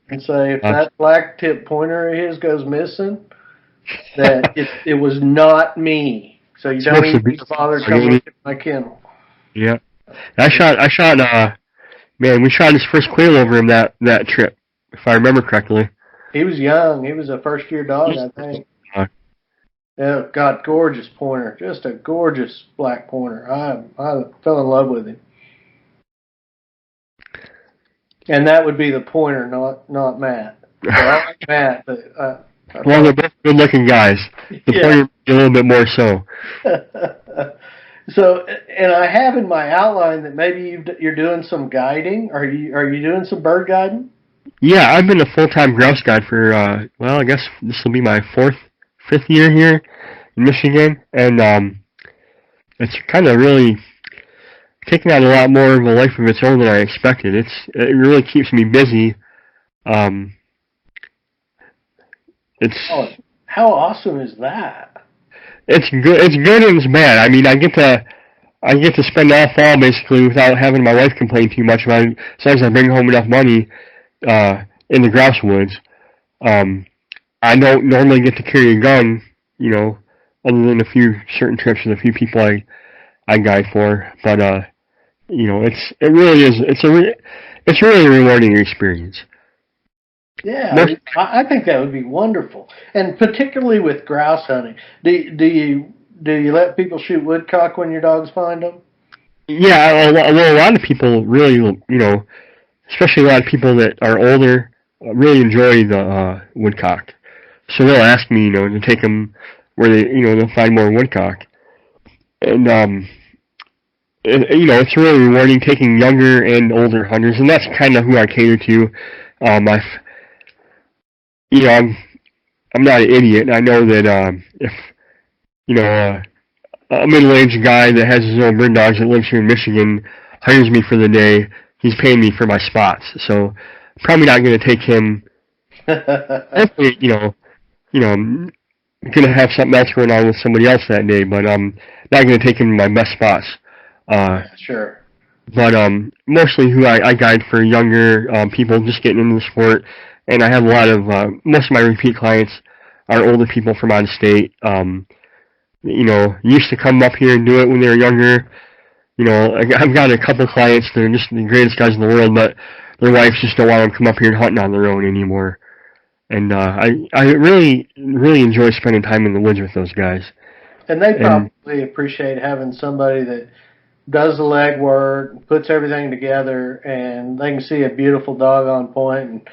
S1: And say if that black tip pointer of his goes missing, that it was not me. So you don't even need to bother coming to my kennel.
S2: Yeah, I shot. We shot his first quail over him that trip, if I remember correctly.
S1: He was young. He was a first-year dog, I think. Yeah, God, gorgeous pointer. Just a gorgeous black pointer. I fell in love with him. And that would be the pointer, not Matt. So I like Matt, but
S2: well, they're both good-looking guys. The pointer a little bit more so.
S1: So, and I have in my outline that maybe you're doing some guiding. Are you doing some bird guiding? Yeah,
S2: I've been a full-time grouse guide for I guess this will be my fifth year here in Michigan, and it's kind of really taking on a lot more of a life of its own than I expected. It really keeps me busy.
S1: How awesome is that?
S2: It's good. It's good and it's bad. I mean, I get to spend all fall basically without having my wife complain too much about it. As long as I bring home enough money in the grouse woods. I don't normally get to carry a gun, other than a few certain trips with a few people I guide for. But it's really a rewarding experience.
S1: Yeah, I think that would be wonderful, and particularly with grouse hunting. Do you let people shoot woodcock when your dogs find them?
S2: Yeah, a lot of people really, especially a lot of people that are older, really enjoy the woodcock. So they'll ask me, to take them where they'll find more woodcock, and it's really rewarding taking younger and older hunters, and that's kind of who I cater to. I'm not an idiot. I know that if a middle-aged guy that has his own bird dogs that lives here in Michigan hires me for the day, he's paying me for my spots. So I'm probably not going to take him. Hopefully, I'm going to have something else going on with somebody else that day, but I'm not going to take him to my best spots.
S1: Sure.
S2: But mostly who I guide for younger people just getting into the sport. And I have a lot of, most of my repeat clients are older people from out of state. Used to come up here and do it when they were younger. I've got a couple clients that are just the greatest guys in the world, but their wives just don't want them to come up here and hunt on their own anymore. And I really, really enjoy spending time in the woods with those guys.
S1: And they probably appreciate having somebody that does the legwork, puts everything together, and they can see a beautiful dog on point and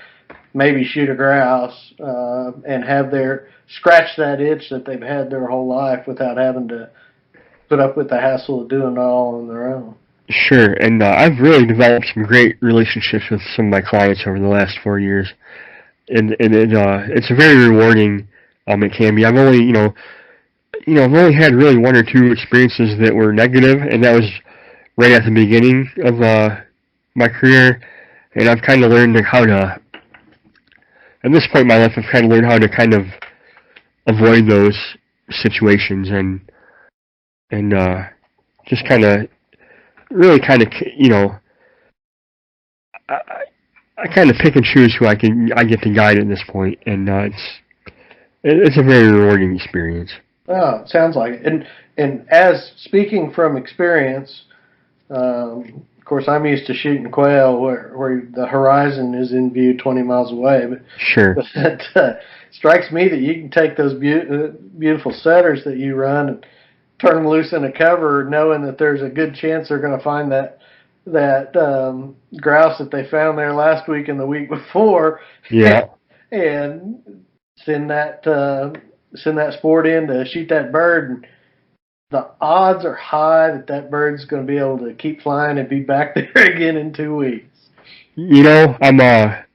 S1: maybe shoot a grouse, and have their scratch that itch that they've had their whole life without having to put up with the hassle of doing it all on their own.
S2: Sure, and I've really developed some great relationships with some of my clients over the last 4 years, and it's very rewarding. It can be. I've only I've only had really one or two experiences that were negative, and that was right at the beginning of my career, and I've kind of learned how to. At this point in my life, I've kind of learned how to kind of avoid those situations and just kind of really kind of I kind of pick and choose who I get to guide at this point, and it's a very rewarding experience.
S1: Oh, it sounds like it. And as speaking from experience, of course, I'm used to shooting quail where the horizon is in view 20 miles away. But
S2: sure,
S1: but it strikes me that you can take those beautiful setters that you run and turn them loose in a cover, knowing that there's a good chance they're going to find that grouse that they found there last week and the week before.
S2: Yeah,
S1: and send that sport in to shoot that bird. And the odds are high that bird's going to be able to keep flying and be back there again in 2 weeks.
S2: I'm not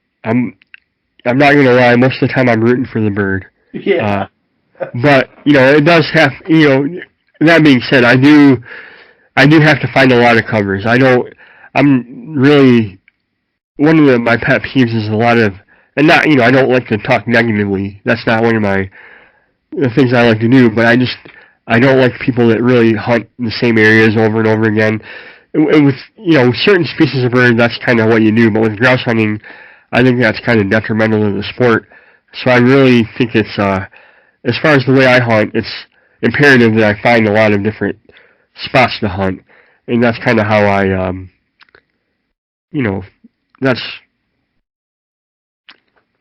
S2: gonna lie. Most of the time, I'm rooting for the bird.
S1: Yeah.
S2: But it does have. That being said, I do have to find a lot of covers. I'm really one of my pet peeves is a lot of, and not I don't like to talk negatively. That's not one of the things I like to do. But I don't like people that really hunt in the same areas over and over again. And with certain species of bird, that's kind of what you do. But with grouse hunting, I think that's kind of detrimental to the sport. So I really think it's as far as the way I hunt, it's imperative that I find a lot of different spots to hunt, and that's kind of how I that's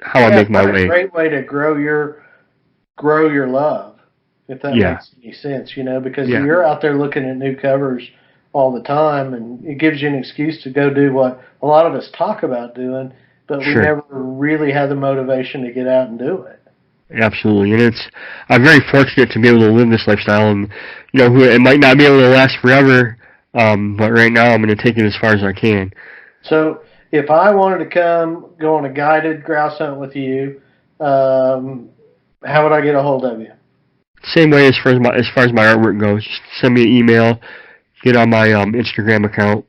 S2: how I make my way.
S1: It's a great way to grow your love, if that makes any sense, because you're out there looking at new covers all the time, and it gives you an excuse to go do what a lot of us talk about doing, but we never really had the motivation to get out and do it.
S2: Absolutely, and I'm very fortunate to be able to live this lifestyle, and it might not be able to last forever, but right now I'm going to take it as far as I can.
S1: So if I wanted to go on a guided grouse hunt with you, how would I get a hold of you?
S2: Same way as far as my artwork goes. Just send me an email, get on my Instagram account.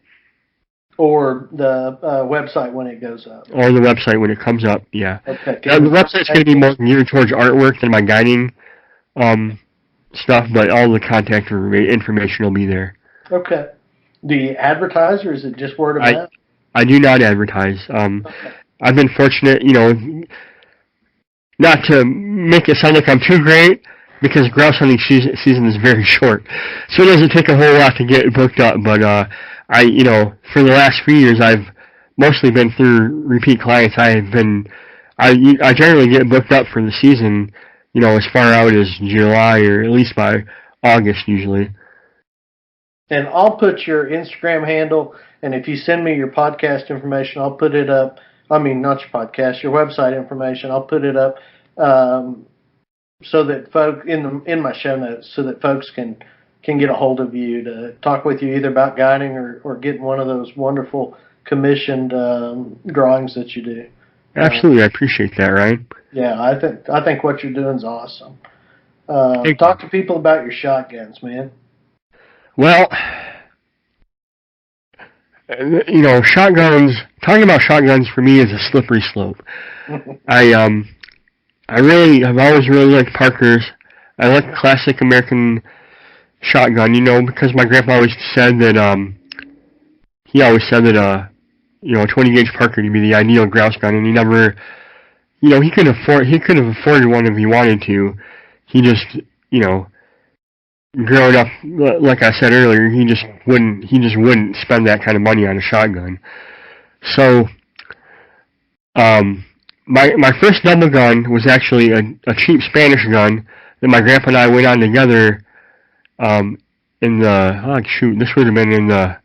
S1: Or the website when it goes up.
S2: Or the website when it comes up, yeah.
S1: Okay.
S2: The website's going to be more geared towards artwork than my guiding stuff, but all the contact information will be there.
S1: Okay. Do you advertise, or is it just word of mouth?
S2: I do not advertise. I've been fortunate, not to make it sound like I'm too great, because grouse hunting season is very short. So it doesn't take a whole lot to get booked up, but for the last few years, I've mostly been through repeat clients. I generally get booked up for the season, as far out as July, or at least by August usually.
S1: And I'll put your Instagram handle, and if you send me your podcast information, I'll put it up. I mean, not your podcast, your website information. I'll put it up so that folks in my show notes, so that folks can get a hold of you to talk with you either about guiding or getting one of those wonderful commissioned drawings that you do.
S2: Absolutely, I appreciate that, Ryan.
S1: Yeah, I think what you're doing is awesome. Talk to people about your shotguns, man.
S2: Well, shotguns. Talking about shotguns for me is a slippery slope. I've always really liked Parkers. I like classic American shotgun, because my grandpa always said that a 20 gauge Parker would be the ideal grouse gun, and he never, he could have afforded one if he wanted to. He just, growing up, like I said earlier, he just wouldn't spend that kind of money on a shotgun. So, my first double gun was actually a cheap Spanish gun that my grandpa and I went on together. This would have been in the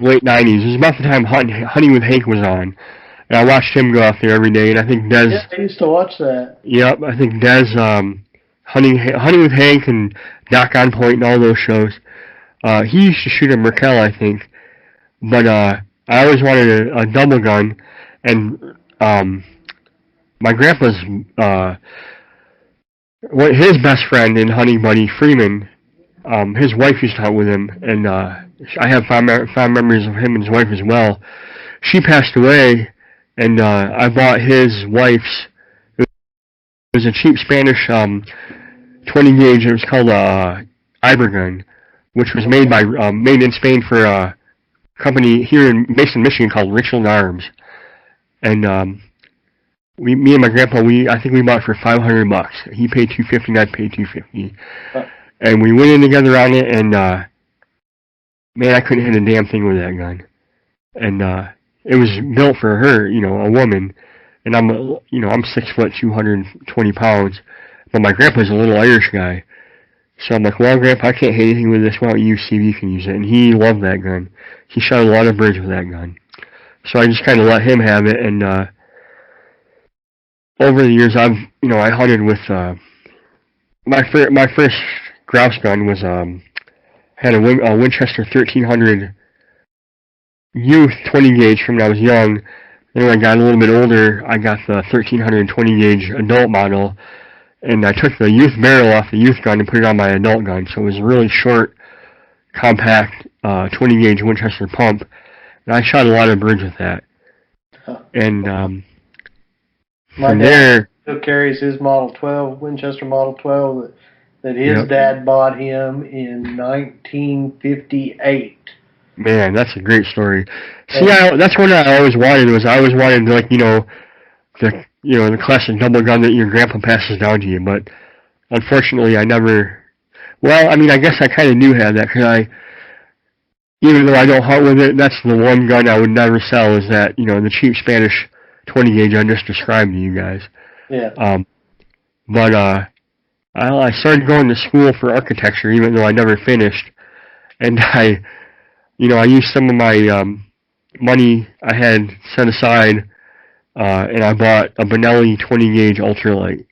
S2: late 90s. It was about the time Hunting with Hank was on. And I watched him go out there every day, and I think Des.
S1: Yeah, I used to watch that.
S2: Yep, I think Des, Hunting with Hank and Doc on Point and all those shows. He used to shoot a Merkel, I think, but I always wanted a double gun, and my grandpa's his best friend and hunting buddy Freeman, his wife used to hunt with him, and I have fond memories of him and his wife as well. She passed away, and I bought his wife's. It was a cheap Spanish 20 gauge. It was called Ibergun, which was made in Spain for a company here based in Michigan called Richland Arms, and me and my grandpa, I think we bought it for $500. He paid $250, and I paid $250, and we went in together on it, and man, I couldn't hit a damn thing with that gun, and it was built for her, a woman, and I'm 6 foot, 220 pounds, but my grandpa's a little Irish guy. So I'm like, well, Grandpa, I can't hit anything with this. Why don't you see if you can use it? And he loved that gun. He shot a lot of birds with that gun. So I just kind of let him have it. And over the years, I hunted with my first grouse gun was had a Winchester 1300 youth 20 gauge from when I was young. Then when I got a little bit older, I got the 1320 gauge adult model. And I took the youth barrel off the youth gun and put it on my adult gun. So it was a really short, compact 20 gauge Winchester pump. And I shot a lot of birds with that. And
S1: my dad still carries his Model 12, Winchester Model 12, that his dad bought him in 1958.
S2: Man, that's a great story. See, that's what I always wanted. I always wanted, like, the classic double gun that your grandpa passes down to you, but unfortunately I never, well, I mean, I guess I kind of knew had that, because even though I don't hunt with it, that's the one gun I would never sell, is that, the cheap Spanish 20 gauge I just described to you guys.
S1: Yeah.
S2: But I started going to school for architecture, even though I never finished, and I used some of my money I had set aside, and I bought a Benelli 20 gauge ultralight.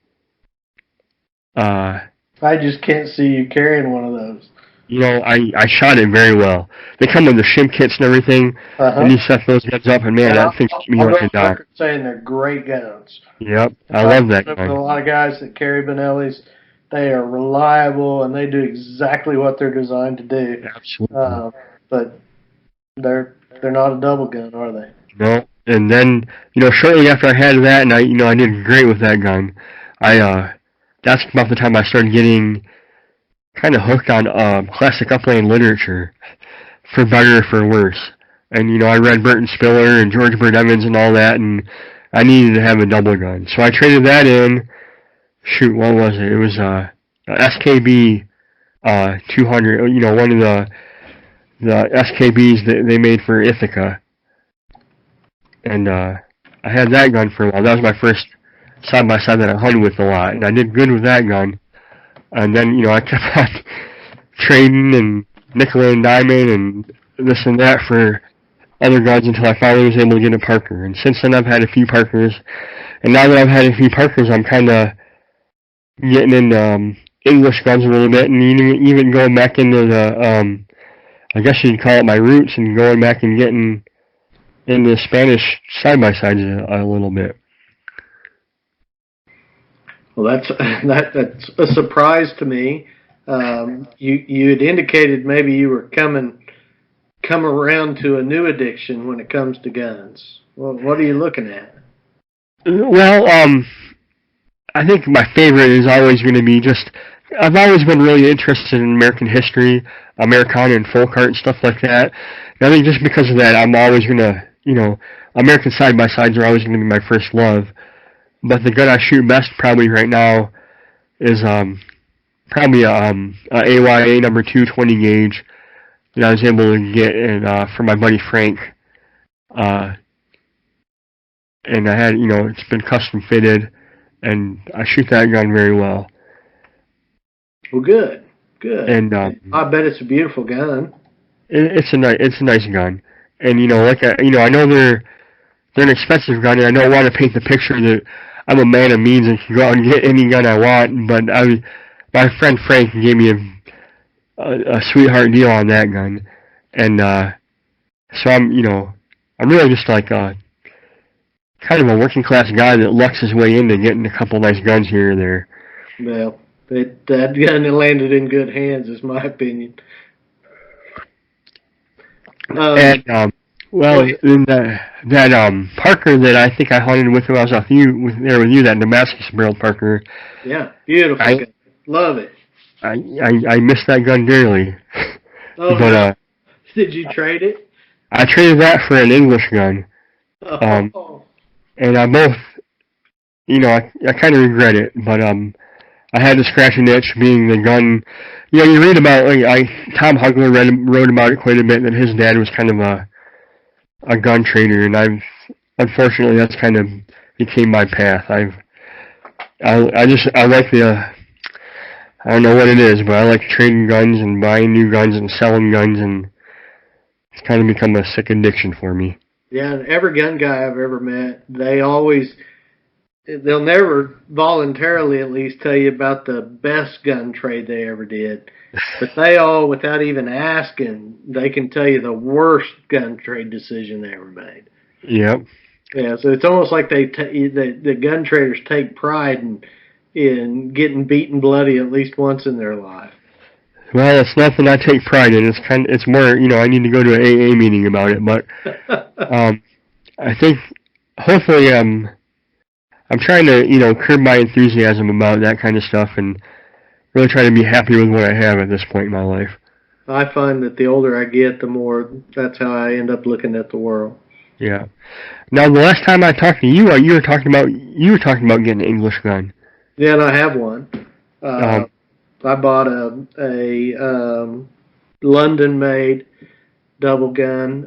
S1: I just can't see you carrying one of those.
S2: I shot it very well. They come with the shim kits and everything, and you set those guns up, and man, that thing's keeping me like a dog.
S1: I'm saying they're great guns.
S2: Yep, I love that gun.
S1: A lot of guys that carry Benellis, they are reliable, and they do exactly what they're designed to do.
S2: Absolutely.
S1: But they're not a double gun, are they?
S2: No. And then, shortly after I had that, and I did great with that gun, that's about the time I started getting kind of hooked on classic Upland literature, for better or for worse. And, I read Burton Spiller and George Bird Evans and all that, and I needed to have a double gun. So I traded that in. Shoot, what was it? It was SKB 200, one of the SKBs that they made for Ithaca. And I had that gun for a while. That was my first side-by-side that I hunted with a lot. And I did good with that gun. And then, I kept on trading and nickel and diamond and this and that for other guns until I finally was able to get a Parker. And since then I've had a few Parkers. And now that I've had a few Parkers, I'm kind of getting into English guns a little bit, and even going back into the, I guess you'd call it my roots, and going back and getting into Spanish side-by-sides a little bit.
S1: Well, that's a surprise to me. You had indicated maybe you were come around to a new addiction when it comes to guns. Well, what are you looking at?
S2: Well, I think my favorite is always going to be I've always been really interested in American history, Americana and folk art and stuff like that. And I think just because of that, I'm always going to, American side-by-sides are always going to be my first love. But the gun I shoot best probably right now is probably a AYA number 2 20 gauge that I was able to get from my buddy Frank. And I had, it's been custom fitted, and I shoot that gun very well.
S1: Well, good. And I bet it's a beautiful gun.
S2: It's a nice gun, and I know they're an expensive gun, and I don't want to paint the picture that I'm a man of means and can go out and get any gun I want. But my friend Frank gave me a sweetheart deal on that gun, and so I'm really just like kind of a working class guy that lucks his way into getting a couple nice guns here or there.
S1: Well, that gun landed in good hands, is my opinion.
S2: And in that Parker that I think I hunted with when I was with you, that Damascus barrel Parker.
S1: Yeah, beautiful gun. Love it.
S2: I miss that gun dearly.
S1: Oh,
S2: but
S1: did you trade it?
S2: I traded that for an English gun. And I both, I kind of regret it, but I had to scratch an itch being the gun. You read about Tom Hugler wrote about it quite a bit, that his dad was kind of a gun trader, and unfortunately that's kind of became my path. I like I don't know what it is, but I like trading guns and buying new guns and selling guns, and it's kind of become a sick addiction for me.
S1: Yeah, and every gun guy I've ever met, they'll never voluntarily at least tell you about the best gun trade they ever did. But they all, without even asking, they can tell you the worst gun trade decision they ever made.
S2: Yep.
S1: Yeah, so it's almost like the gun traders take pride in getting beaten bloody at least once in their life.
S2: Well, it's nothing I take pride in. It's more, I need to go to an AA meeting about it. But I think hopefully I'm trying to curb my enthusiasm about that kind of stuff and really try to be happy with what I have at this point in my life.
S1: I find that the older I get, the more that's how I end up looking at the world.
S2: Yeah. Now, the last time I talked to you, you were talking about getting an English gun.
S1: Yeah, and I have one. I bought a London-made double gun,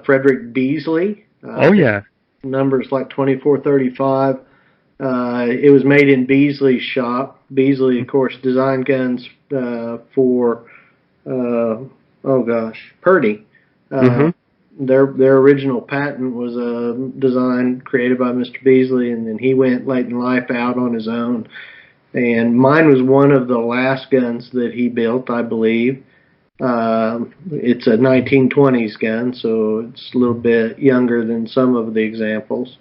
S1: Frederick Beasley.
S2: Oh yeah.
S1: Numbers like 2435. It was made in Beasley's shop. Beasley, of course, designed guns for Purdy. Their original patent was a design created by Mr. Beasley, and then he went late in life out on his own. And mine was one of the last guns that he built, I believe. It's a 1920s gun, so it's a little bit younger than some of the examples.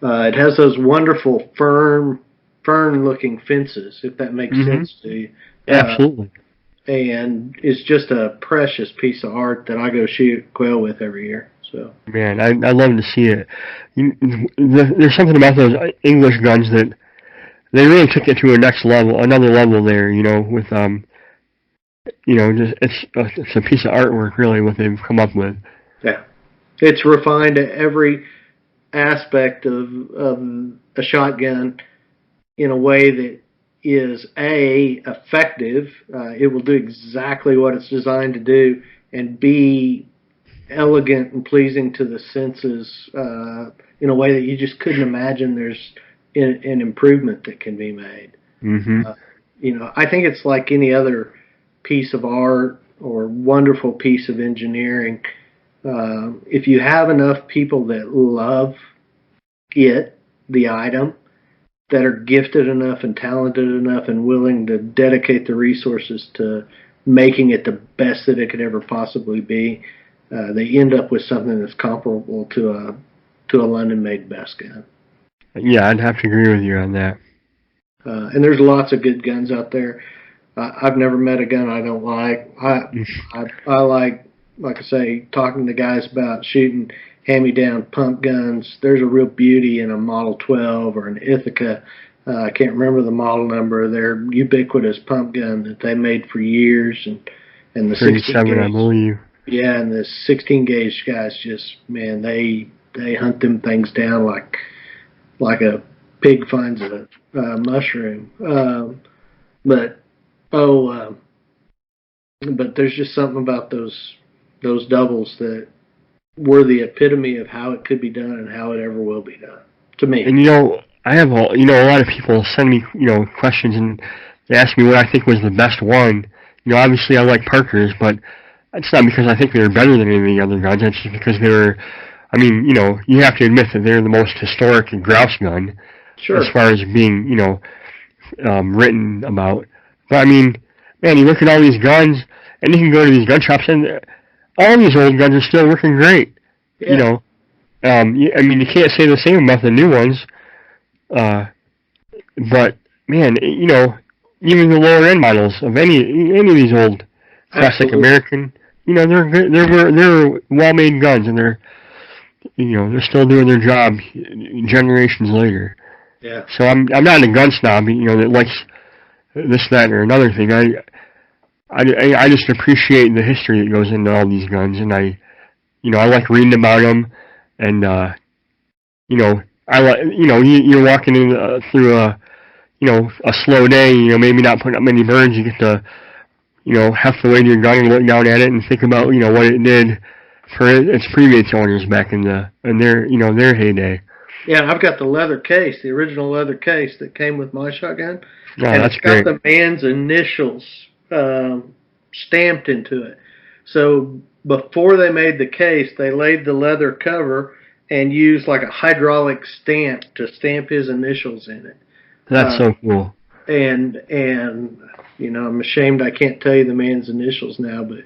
S1: It has those wonderful fern-looking fences, if that makes sense to you.
S2: Absolutely.
S1: And it's just a precious piece of art that I go shoot quail with every year. So. Man,
S2: I love to see it. There's something about those English guns that they really took it to another level there, with, it's a piece of artwork, really, what they've come up with.
S1: Yeah. It's refined at every aspect of a shotgun in a way that is, A, effective. It will do exactly what it's designed to do, and B, elegant and pleasing to the senses in a way that you just couldn't imagine there's an improvement that can be made. I think it's like any other piece of art or wonderful piece of engineering. If you have enough people that love the item, that are gifted enough and talented enough and willing to dedicate the resources to making it the best that it could ever possibly be, they end up with something that's comparable to a London-made best gun.
S2: Yeah, I'd have to agree with you on that.
S1: And there's lots of good guns out there. I've never met a gun I don't like. I like I say, talking to guys about shooting hand-me-down pump guns. There's a real beauty in a Model 12 or an Ithaca. I can't remember the model number. They're ubiquitous pump gun that they made for years, and the
S2: 37,
S1: 16 gauge,
S2: I believe.
S1: Yeah, and the 16 gauge guys just, man, they hunt them things down like a pig finds a mushroom. But there's just something about those doubles that were the epitome of how it could be done and how it ever will be done, to me.
S2: And I have a lot of people send me questions, and they ask me what I think was the best one. Obviously I like Parker's, but it's not because I think they were better than any of the other guns. It's just because they were I mean, you have to admit that they're the most historic grouse gun
S1: Sure.
S2: as far as being, written about. But I mean, man, you look at all these guns, and you can go to these gun shops, and all these old guns are still working great.
S1: Yeah.
S2: I mean, you can't say the same about the new ones. But man, even the lower end models of any of these old classic
S1: Absolutely.
S2: American, they're good. They're well made guns, and they're still doing their job generations later.
S1: Yeah.
S2: So I'm not a gun snob, that likes this, that, or another thing. I just appreciate the history that goes into all these guns, and I like reading about them, and I like you're walking in through a slow day, maybe not putting up many birds. You get to heft away to your gun and look down at it and think about what it did for its previous owners back in their heyday.
S1: Yeah, I've got the leather case, the original leather case that came with my shotgun,
S2: Oh,
S1: and
S2: that's
S1: it's got
S2: great.
S1: the man's initials stamped into it. So before they made the case, they laid the leather cover and used like a hydraulic stamp to stamp his initials in it.
S2: That's so cool.
S1: And I'm ashamed I can't tell you the man's initials now, but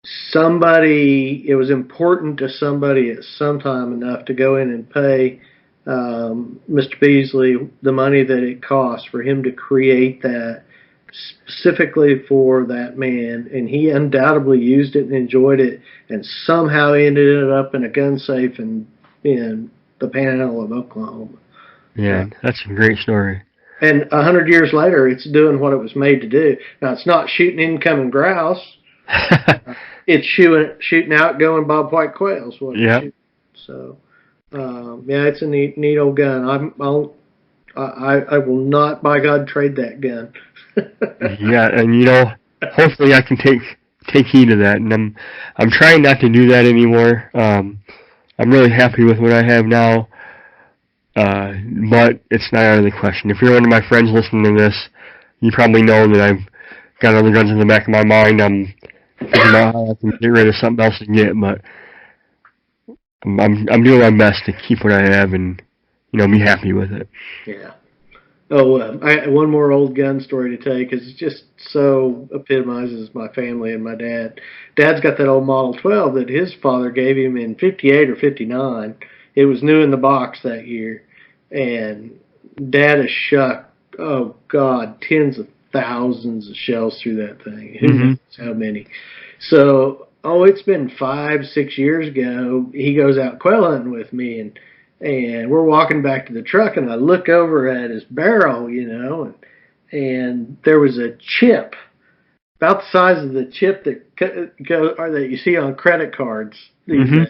S1: it was important to somebody at some time enough to go in and pay Mr. Beasley the money that it cost for him to create that specifically for that man, and he undoubtedly used it and enjoyed it, and somehow ended it up in a gun safe in the Panhandle of Oklahoma.
S2: Yeah, that's a great story.
S1: And 100 years later, it's doing what it was made to do. Now, it's not shooting incoming grouse. It's shooting outgoing bobwhite quails.
S2: Yeah.
S1: So, it's a neat old gun. I will not, by God, trade that gun.
S2: Yeah, and hopefully I can take heed of that, and I'm trying not to do that anymore. I'm really happy with what I have now. But it's not out of the question. If you're one of my friends listening to this, you probably know that I've got other guns in the back of my mind. I'm thinking about how I can get rid of something else to get, but I'm doing my best to keep what I have and be happy with it.
S1: Yeah. Oh, one more old gun story to tell you because it just so epitomizes my family and my dad. Dad's got that old Model 12 that his father gave him in '58 or '59. It was new in the box that year, and Dad has shot, oh God, tens of thousands of shells through that thing. Who knows how many? So, it's been 5-6 years ago. He goes out quail hunting with me, and we're walking back to the truck, and I look over at his barrel, and there was a chip about the size of the chip that you see on credit cards these days,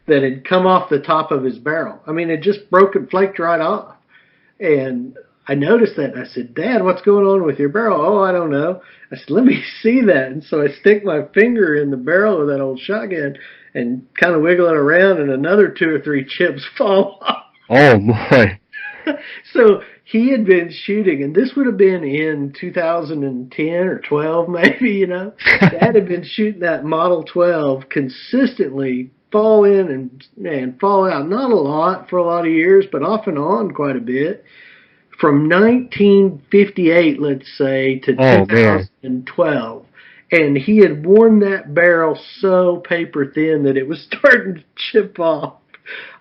S1: that had come off the top of his barrel. I mean, it just broke and flaked right off. And I noticed that, and I said, Dad, what's going on with your barrel? Oh, I don't know. I said, let me see that. And so I stick my finger in the barrel of that old shotgun and kind of wiggle it around, and another 2 or 3 chips fall off.
S2: Oh, boy.
S1: So he had been shooting, and this would have been in 2010 or 12 maybe, Dad had been shooting that Model 12 consistently, fall in and fall out. Not a lot for a lot of years, but off and on quite a bit. From 1958, let's say, to 2012. And he had worn that barrel so paper thin that it was starting to chip off.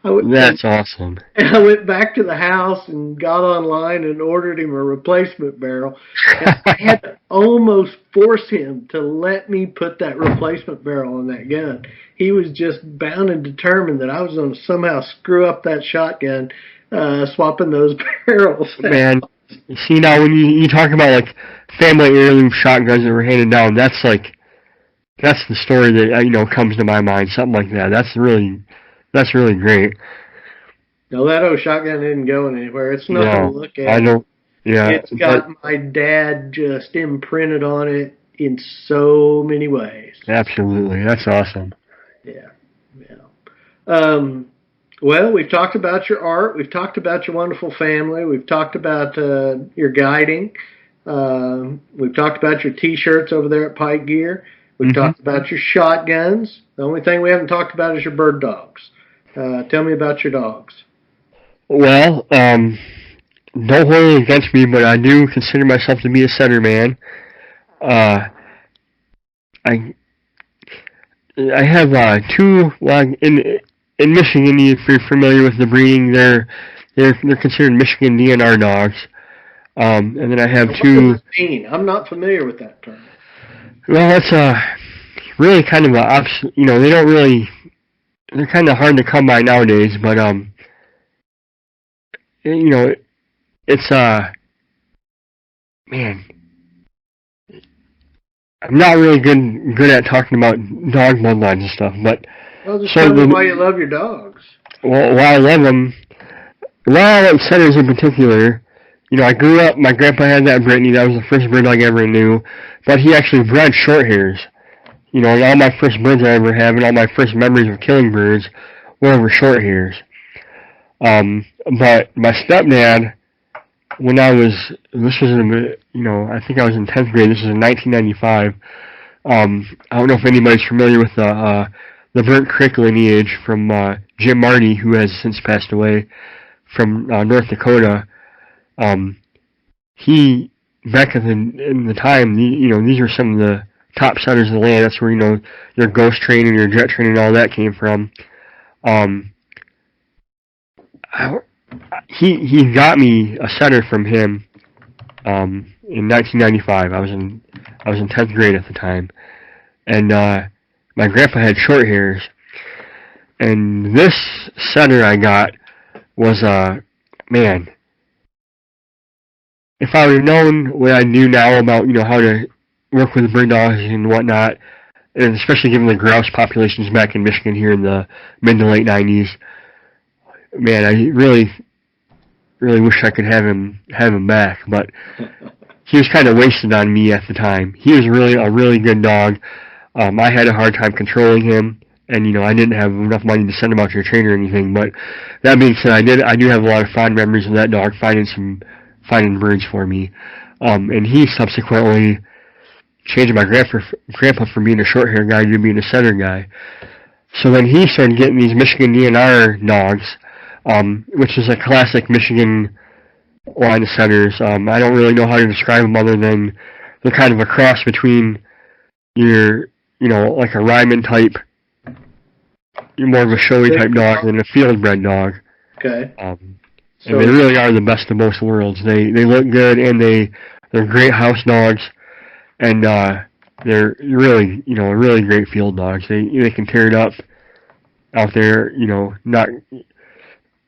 S2: That's awesome.
S1: And I went back to the house and got online and ordered him a replacement barrel. And I had to almost force him to let me put that replacement barrel on that gun. He was just bound and determined that I was going to somehow screw up that shotgun, swapping those barrels.
S2: Man, see, now when you talk about like family heirloom shotguns that were handed down, that's the story that comes to my mind. Something like that. That's really great.
S1: No, that old shotgun isn't going anywhere. It's nothing to look at.
S2: I don't. Yeah,
S1: it's got my dad just imprinted on it in so many ways.
S2: Absolutely, that's awesome.
S1: Yeah. Well, we've talked about your art. We've talked about your wonderful family. We've talked about your guiding. We've talked about your T-shirts over there at Pike Gear. We've talked about your shotguns. The only thing we haven't talked about is your bird dogs. Tell me about your dogs.
S2: Well, don't hold it against me, but I do consider myself to be a setter man. I have two. Well, in Michigan, if you're familiar with the breeding, they're considered Michigan DNR dogs. And then I have two.
S1: What does that mean? I'm not familiar with that term.
S2: Well, that's really kind of a they don't really. They're kind of hard to come by nowadays, but it's man. I'm not really good at talking about dog bloodlines and stuff, but
S1: well, just tell me why you love your dogs.
S2: Well, why I love them. Why I like setters in particular. I grew up. My grandpa had that Brittany. That was the first bird dog I ever knew, but he actually bred short hairs. And all my first birds I ever have, and all my first memories of killing birds were over short hairs. But my stepdad, when this was in, I think I was in 10th grade. This was in 1995. I don't know if anybody's familiar with the Burnt Creek lineage from Jim Marty, who has since passed away, from North Dakota. He back in the time, these are some of the top setters of the land. That's where your ghost training, your jet training, all that came from. He got me a setter from him in 1995. I was in 10th grade at the time, and my grandpa had short hairs, and this setter I got was man. If I would have known what I knew now about how to work with bird dogs and whatnot, and especially given the grouse populations back in Michigan here in the mid to late 90s, man, I really wish I could have him back, but he was kind of wasted on me at the time. He was really a really good dog. I had a hard time controlling him, and I didn't have enough money to send him out to a trainer or anything. But that being said, I do have a lot of fond memories of that dog finding birds for me. And he subsequently changed my grandpa from being a short hair guy to being a setter guy. So then he started getting these Michigan DNR dogs, which is a classic Michigan line of setters. I don't really know how to describe them other than they're kind of a cross between your, like a Ryman type, more of a showy type dog than a field bred dog.
S1: Okay.
S2: And they really are the best of both worlds. They look good, and they're great house dogs, and they're really a really great field dogs. They can tear it up out there. Not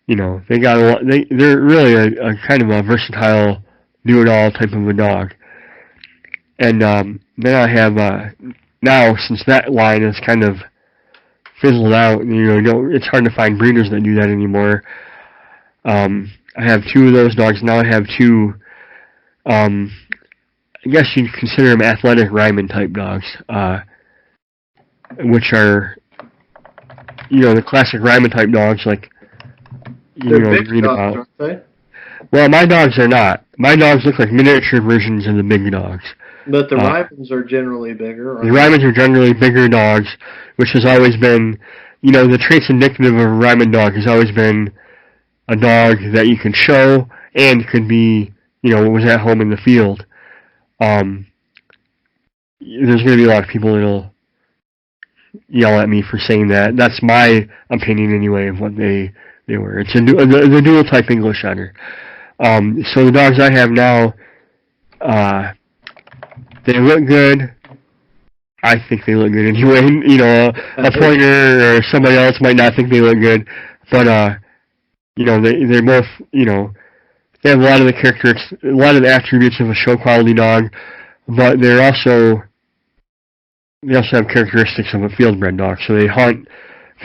S2: they got a lot. They're really a kind of a versatile, do it all type of a dog. And then I have now, since that line is kind of fizzled out, it's hard to find breeders that do that anymore. I have two of those dogs. Now I have two, I guess you'd consider them athletic Ryman type dogs, which are, the classic Ryman type dogs, like,
S1: they're big dogs, aren't they?
S2: Well, my dogs are not. My dogs look like miniature versions of the big dogs.
S1: But the Rymans are generally bigger, right?
S2: The Rymans are generally bigger dogs, which has always been, the traits indicative of a Ryman dog has always been a dog that you can show and could be, was at home in the field. There's going to be a lot of people that'll yell at me for saying that. That's my opinion anyway of what they were. It's the dual type English setter. So the dogs I have now, they look good. I think they look good anyway. A pointer or somebody else might not think they look good, but they're both, they have a lot of the characteristics, a lot of the attributes of a show quality dog, but they also have characteristics of a field bred dog. So they hunt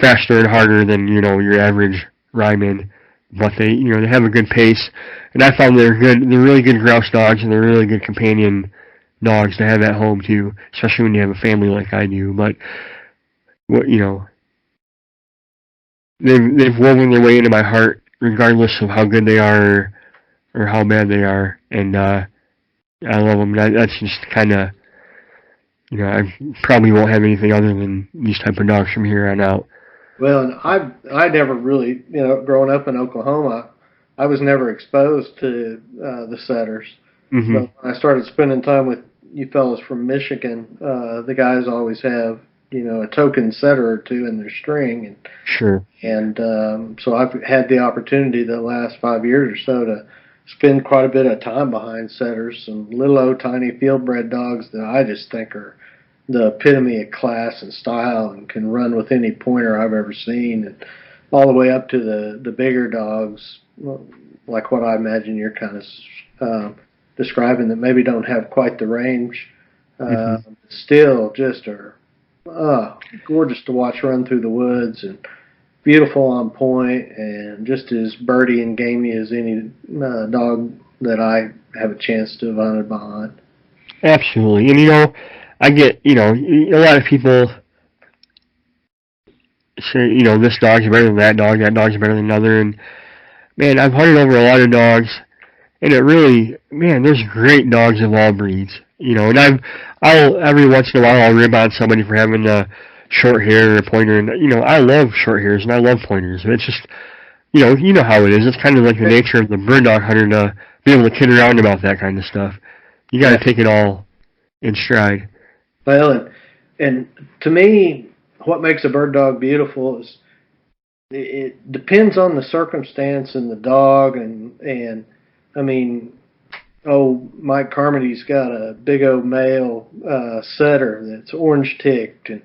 S2: faster and harder than your average Ryman, but they have a good pace, and I found they're really good grouse dogs, and they're really good companion dogs to have at home too, especially when you have a family like I do. But they've woven their way into my heart, regardless of how good they are or how bad they are, and I love them. That's just kind of I probably won't have anything other than these type of dogs from here on out.
S1: Well, and I never really, growing up in Oklahoma, I was never exposed to the setters.
S2: Hmm.
S1: But when I started spending time with you fellas from Michigan, the guys always have, a token setter or two in their string,
S2: Sure.
S1: and so I've had the opportunity the last 5 years or so to spend quite a bit of time behind setters, some little old tiny fieldbred dogs that I just think are the epitome of class and style and can run with any pointer I've ever seen, and all the way up to the bigger dogs, like what I imagine you're kind of describing, that maybe don't have quite the range,
S2: Hmm.
S1: still just are gorgeous to watch run through the woods and beautiful on point and just as birdy and gamey as any dog that I have a chance to have hunted behind.
S2: Absolutely. And I get, a lot of people say, this dog's better than that dog's better than another. And man, I've hunted over a lot of dogs, and it really, man, there's great dogs of all breeds. And I'll every once in a while I'll rib on somebody for having a short hair or a pointer, and I love short hairs and I love pointers. It's just, you know how it is. It's kind of like the nature of the bird dog hunter to be able to kid around about that kind of stuff. You got
S1: Yeah.
S2: to take it all in stride.
S1: Well, and to me, what makes a bird dog beautiful is it depends on the circumstance and the dog, and I mean, oh, Mike Carmody's got a big old male setter that's orange ticked, and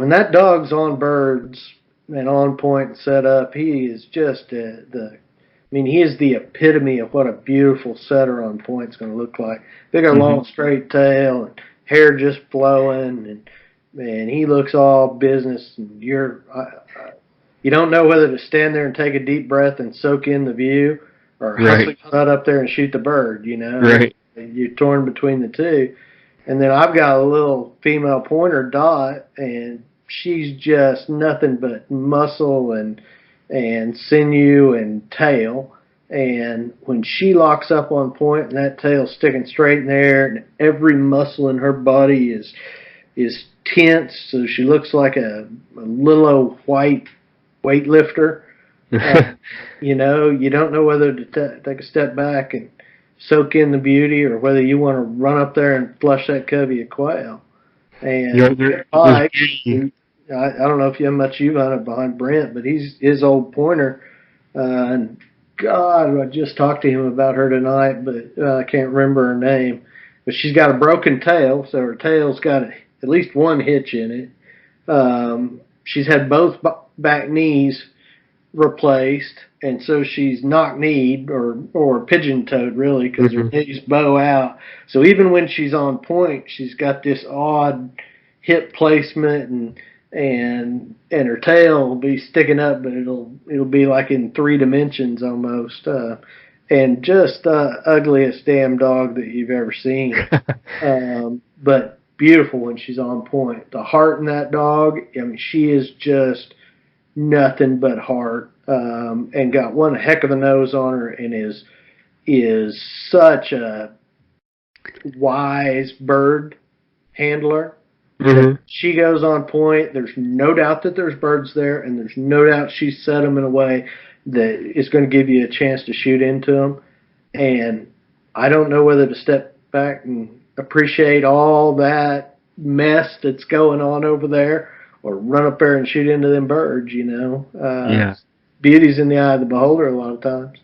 S1: when that dog's on birds and on point and set up, he is just I mean, he is the epitome of what a beautiful setter on point is going to look like. Big old
S2: Hmm.
S1: long straight tail and hair just flowing, and man, he looks all business. And you don't know whether to stand there and take a deep breath and soak in the view, or hustle
S2: Right.
S1: your butt up there and shoot the bird.
S2: Right.
S1: You're torn between the two. And then I've got a little female pointer, Dot, and she's just nothing but muscle and sinew and tail. And when she locks up on point and that tail's sticking straight in there, and every muscle in her body is tense, so she looks like a little old white weightlifter. Uh, you don't know whether to take a step back and soak in the beauty, or whether you want to run up there and flush that covey of quail. And
S2: There's
S1: Pike,
S2: beauty.
S1: I don't know if you have much you've hunted behind Brent, but he's his old pointer. And God, I just talked to him about her tonight, but I can't remember her name. But she's got a broken tail, so her tail's got at least one hitch in it. She's had both back knees replaced, and so she's knock-kneed or pigeon-toed really, because her
S2: Hmm.
S1: knees bow out. So even when she's on point, she's got this odd hip placement, and her tail will be sticking up, but it'll be like in 3 dimensions almost. And just the ugliest damn dog that you've ever seen. But beautiful when she's on point. The heart in that dog, I mean, she is just nothing but heart, and got one heck of a nose on her, and is such a wise bird handler that
S2: Hmm.
S1: she goes on point. There's no doubt that there's birds there, and there's no doubt she's set them in a way that is going to give you a chance to shoot into them. And I don't know whether to step back and appreciate all that mess that's going on over there, or run up there and shoot into them birds.
S2: Yeah.
S1: Beauty's in the eye of the beholder a lot of times.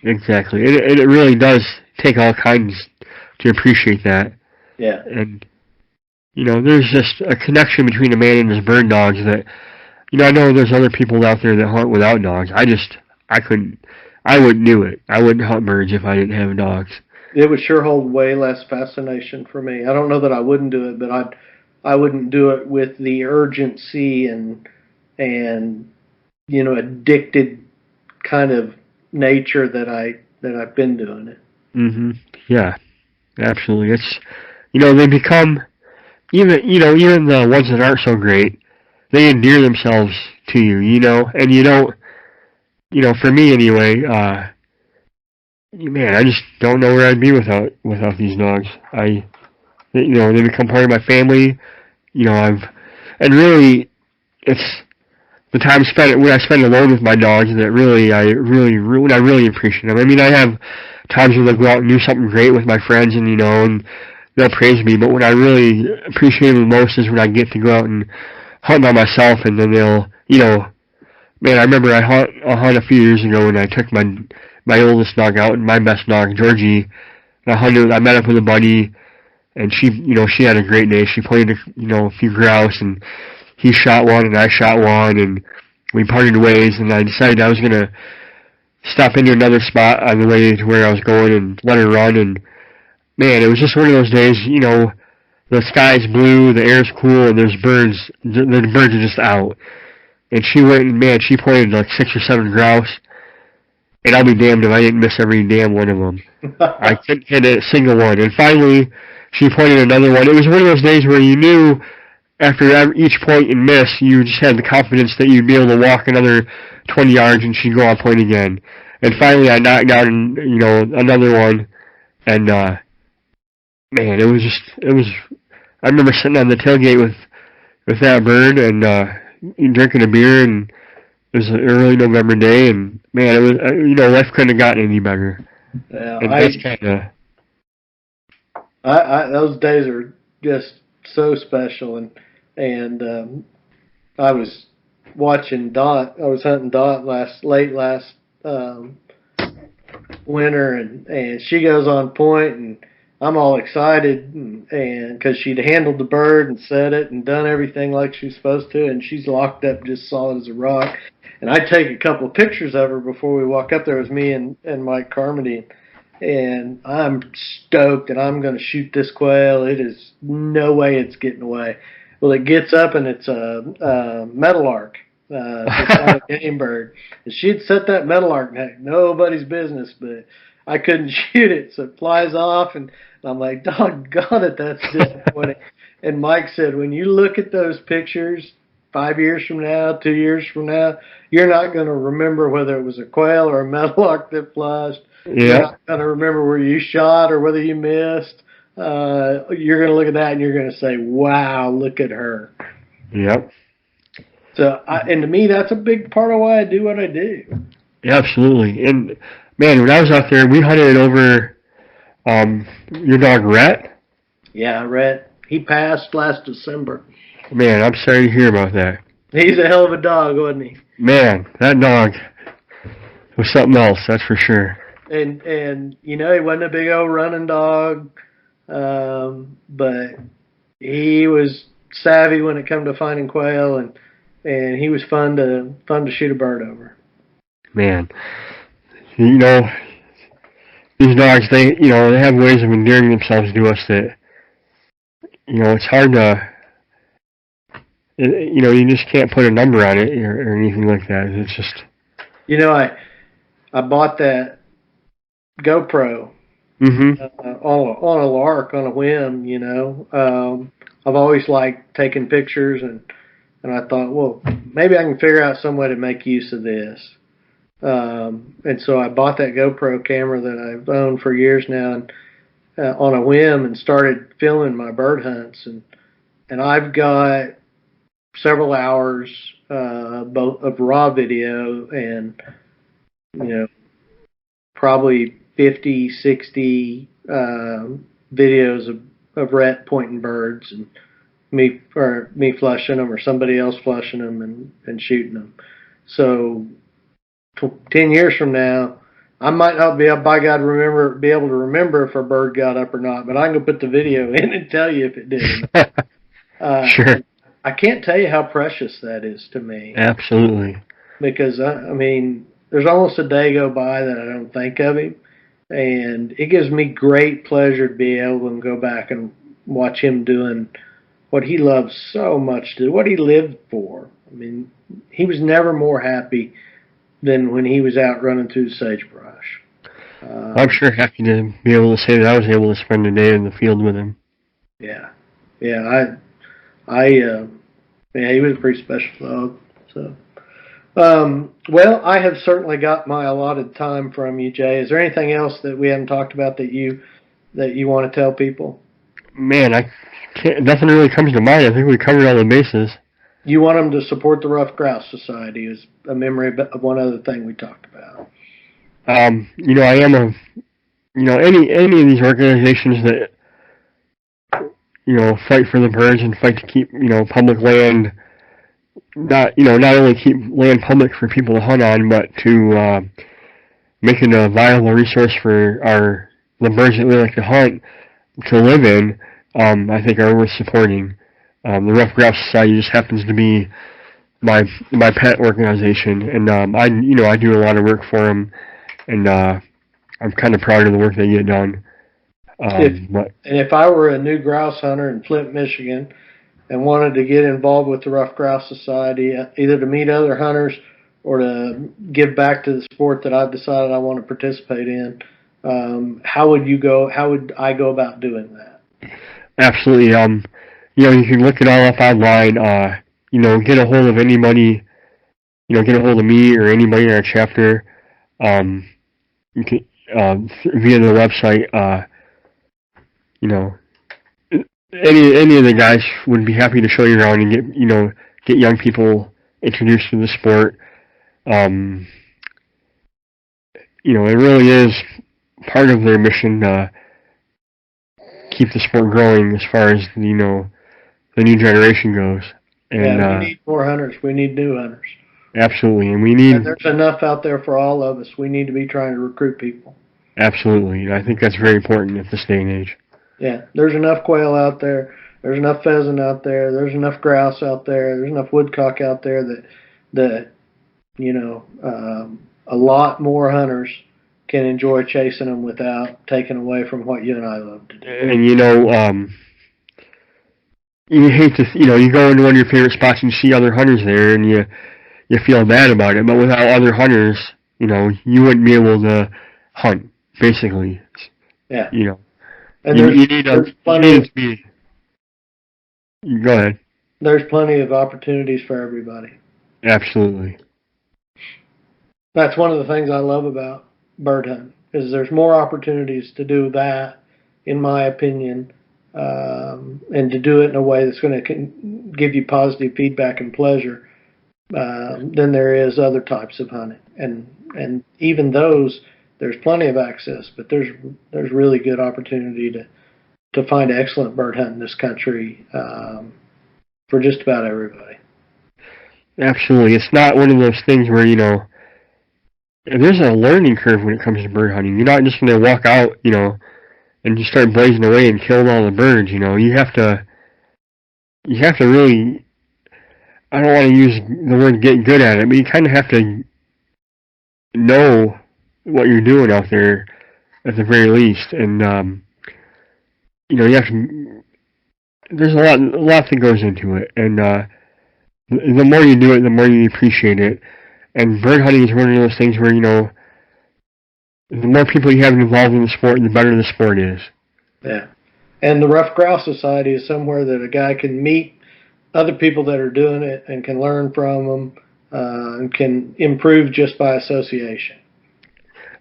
S2: Exactly. It really does take all kinds to appreciate that.
S1: Yeah.
S2: And there's just a connection between a man and his bird dogs that I know there's other people out there that hunt without dogs. I couldn't, I wouldn't do it. I wouldn't hunt birds if I didn't have dogs.
S1: It would sure hold way less fascination for me. I don't know that I wouldn't do it, but I wouldn't do it with the urgency and addicted kind of nature that I've been doing it.
S2: Hmm. Yeah, absolutely. It's they become even the ones that aren't so great. They endear themselves to you, and you don't, for me anyway. Man, I just don't know where I'd be without these dogs. They become part of my family. And really, it's the time spent when I spend alone with my dogs that I really appreciate them. I mean, I have times when they'll go out and do something great with my friends, and they'll praise me. But what I really appreciate the most is when I get to go out and hunt by myself, and then they'll, man, I remember I hunt a few years ago when I took my oldest dog out, and my best dog, Georgie. And I met up with a buddy, and she had a great day. She played, a few grouse, and he shot one, and I shot one, and we parted ways. And I decided I was gonna stop into another spot on the way to where I was going and let her run. And man, it was just one of those days. The sky's blue, the air's cool, and there's birds. The birds are just out. And she went and, man, she pointed like 6 or 7 grouse. And I'll be damned if I didn't miss every damn one of them. I couldn't hit a single one. And finally, she pointed another one. It was one of those days where you knew after each point and miss, you just had the confidence that you'd be able to walk another 20 yards and she'd go on point again. And finally, I knocked down, another one. And, man, I remember sitting on the tailgate with that bird and drinking a beer, and it was an early November day, and man, it was, life couldn't have gotten any better.
S1: Yeah,
S2: and that's kind
S1: of. Those days are just so special, and I was watching Dot. I was hunting Dot late last winter, and she goes on point, and I'm all excited, and because she'd handled the bird and set it and done everything like she was supposed to, and she's locked up just solid as a rock. And I take a couple of pictures of her before we walk up there. It was me and Mike Carmody, and I'm stoked, and I'm going to shoot this quail. It is no way it's getting away. Well, it gets up, and it's a meadowlark. It's not a game bird. And she'd set that meadowlark neck. Nobody's business, but I couldn't shoot it, so it flies off, and I'm like, doggone it, that's disappointing. And Mike said, when you look at those pictures 5 years from now, 2 years from now, you're not going to remember whether it was a quail or a meadowlark that flushed.
S2: Yeah.
S1: You're not going to remember where you shot or whether you missed. You're going to look at that and you're going to say, wow, look at her.
S2: Yep.
S1: So, and to me, that's a big part of why I do what I do.
S2: Yeah, absolutely. And, man, when I was out there, we hunted over your dog, Rhett.
S1: Yeah, Rhett. He passed last December.
S2: Man, I'm sorry to hear about that.
S1: He's a hell of a dog, wasn't he?
S2: Man, that dog was something else, that's for sure.
S1: And he wasn't a big old running dog, but he was savvy when it came to finding quail, and he was fun to shoot a bird over.
S2: Man, these dogs, they have ways of endearing themselves to us that, it's hard to, you just can't put a number on it or anything like that. It's just,
S1: I bought that GoPro on a lark, on a whim. I've always liked taking pictures, and I thought, well, maybe I can figure out some way to make use of this. And so I bought that GoPro camera that I've owned for years now, and on a whim, and started filming my bird hunts, and I've got several hours both of raw video and probably 50, 60 videos of Rhett pointing birds, and me flushing them or somebody else flushing them and shooting them. So 10 years from now, I might not be able to remember if a bird got up or not, but I'm going to put the video in and tell you if it did.
S2: Sure.
S1: I can't tell you how precious that is to me.
S2: Absolutely.
S1: Because, there's almost a day go by that I don't think of him, and it gives me great pleasure to be able to go back and watch him doing what he loves so much to do, what he lived for. He was never more happy than when he was out running through the sagebrush.
S2: I'm sure happy to be able to say that I was able to spend a day in the field with him.
S1: Yeah. Yeah, he was a pretty special dog. So, well, I have certainly got my allotted time from you, Jay. Is there anything else that we haven't talked about that you want to tell people?
S2: Man, I can't. Nothing really comes to mind. I think we covered all the bases.
S1: You want them to support the Rough Grouse Society is a memory of one other thing we talked about.
S2: I am a, any of these organizations that, fight for the birds and fight to keep, public land, not only keep land public for people to hunt on, but to make it a viable resource for the birds that we like to hunt to live in, I think are worth supporting. The Rough Grouse Society just happens to be my pet organization, and I do a lot of work for them, and I'm kind of proud of the work they get done.
S1: If I were a new grouse hunter in Flint, Michigan, and wanted to get involved with the Rough Grouse Society, either to meet other hunters or to give back to the sport that I've decided I want to participate in, how would you go? How would I go about doing that?
S2: Absolutely. You can look it all up online. Get a hold of anybody. Get a hold of me or anybody in our chapter. You can via the website. Any of the guys would be happy to show you around and get young people introduced to the sport. It really is part of their mission to keep the sport growing as far as the new generation goes. And
S1: we need more hunters. We need new hunters.
S2: Absolutely,
S1: and there's enough out there for all of us. We need to be trying to recruit people.
S2: Absolutely, I think that's very important at this day and age.
S1: Yeah, there's enough quail out there. There's enough pheasant out there. There's enough grouse out there. There's enough woodcock out there that a lot more hunters can enjoy chasing them without taking away from what you and I love to do.
S2: And you hate to, you go into one of your favorite spots and you see other hunters there, and you feel bad about it. But without other hunters, you wouldn't be able to hunt, basically.
S1: Yeah.
S2: And
S1: Go
S2: ahead.
S1: There's plenty of opportunities for everybody.
S2: Absolutely.
S1: That's one of the things I love about bird hunting, is there's more opportunities to do that, in my opinion, and to do it in a way that's going to give you positive feedback and pleasure than there is other types of hunting. And even those, there's plenty of access, but there's really good opportunity to find excellent bird hunt in this country for just about everybody.
S2: Absolutely. It's not one of those things where, there's a learning curve when it comes to bird hunting. You're not just going to walk out, and just start blazing away and killing all the birds. You have to really, I don't want to use the word get good at it, but you kind of have to know what you're doing out there at the very least. And, you have to, there's a lot that goes into it. And, the more you do it, the more you appreciate it. And bird hunting is one of those things where, the more people you have involved in the sport, the better the sport is.
S1: Yeah. And the Rough Grouse Society is somewhere that a guy can meet other people that are doing it and can learn from them and can improve just by association.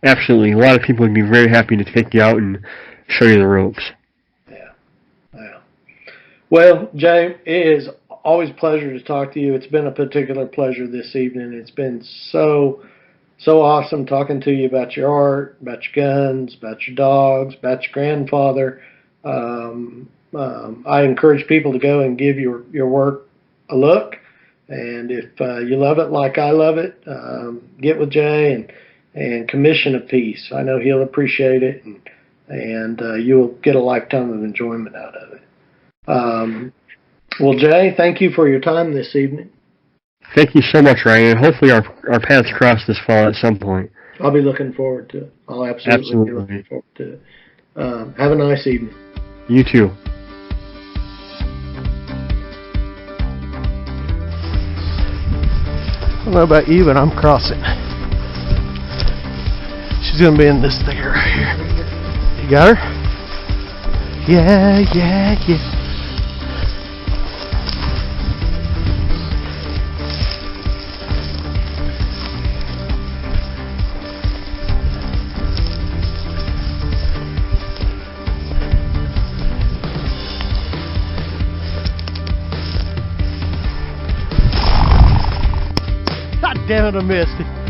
S2: Absolutely. A lot of people would be very happy to take you out and show you the ropes.
S1: Yeah. Well, Jay, it is always a pleasure to talk to you. It's been a particular pleasure this evening. It's been so awesome talking to you about your art, about your guns, about your dogs, about your grandfather. I encourage people to go and give your work a look. And if you love it like I love it, get with Jay and commission a piece. I know he'll appreciate it, and you'll get a lifetime of enjoyment out of it. Well, Jay, thank you for your time this evening.
S2: Thank you so much, Ryan. Hopefully our paths cross this fall at some point.
S1: I'll be looking forward to it. I'll absolutely be looking forward to it. Have a nice evening.
S2: You too.
S1: I don't know about you, but I'm crossing. She's going to be in this thicket right here. You got her? Yeah.
S2: Canada mist.